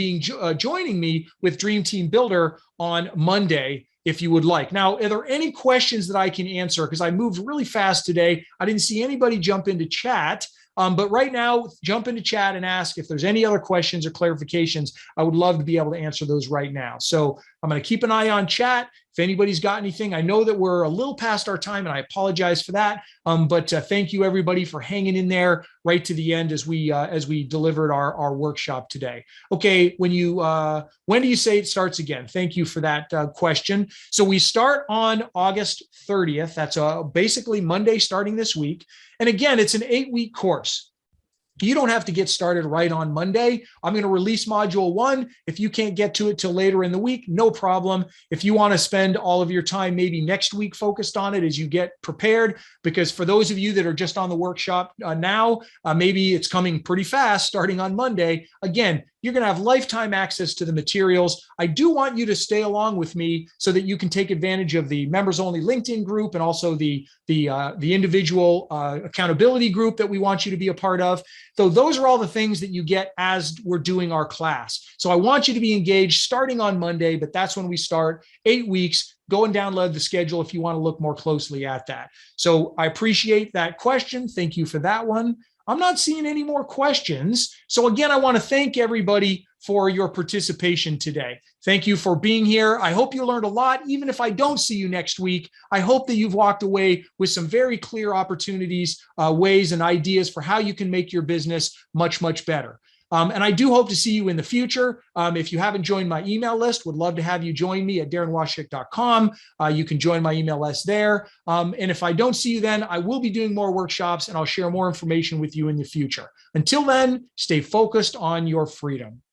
joining me with Dream Team Builder on Monday, if you would like. Now, are there any questions that I can answer? Because I moved really fast today. I didn't see anybody jump into chat. But right now, jump into chat and ask if there's any other questions or clarifications. I would love to be able to answer those right now. So I'm going to keep an eye on chat. If anybody's got anything, I know that we're a little past our time, and I apologize for that. But thank you, everybody, for hanging in there right to the end as we delivered our workshop today. Okay, when do you say it starts again? Thank you for that question. So we start on August 30th. That's basically Monday starting this week. And again, it's an 8-week course. You don't have to get started right on Monday. I'm going to release module 1. If you can't get to it till later in the week, no problem. If you want to spend all of your time maybe next week focused on it as you get prepared, because for those of you that are just on the workshop now, maybe it's coming pretty fast starting on Monday. Again, you're going to have lifetime access to the materials. I do want you to stay along with me so that you can take advantage of the members only LinkedIn group and also the individual accountability group that we want you to be a part of. So those are all the things that you get as we're doing our class. So I want you to be engaged starting on Monday, but that's when we start 8 weeks. Go and download the schedule if you want to look more closely at that. So I appreciate that question. Thank you for that one. I'm not seeing any more questions. So again, I want to thank everybody for your participation today. Thank you for being here. I hope you learned a lot. Even if I don't see you next week, I hope that you've walked away with some very clear opportunities, ways, and ideas for how you can make your business much, much better. And I do hope to see you in the future. If you haven't joined my email list, would love to have you join me at darrenwashik.com. You can join my email list there. And if I don't see you then, I will be doing more workshops and I'll share more information with you in the future. Until then, stay focused on your freedom.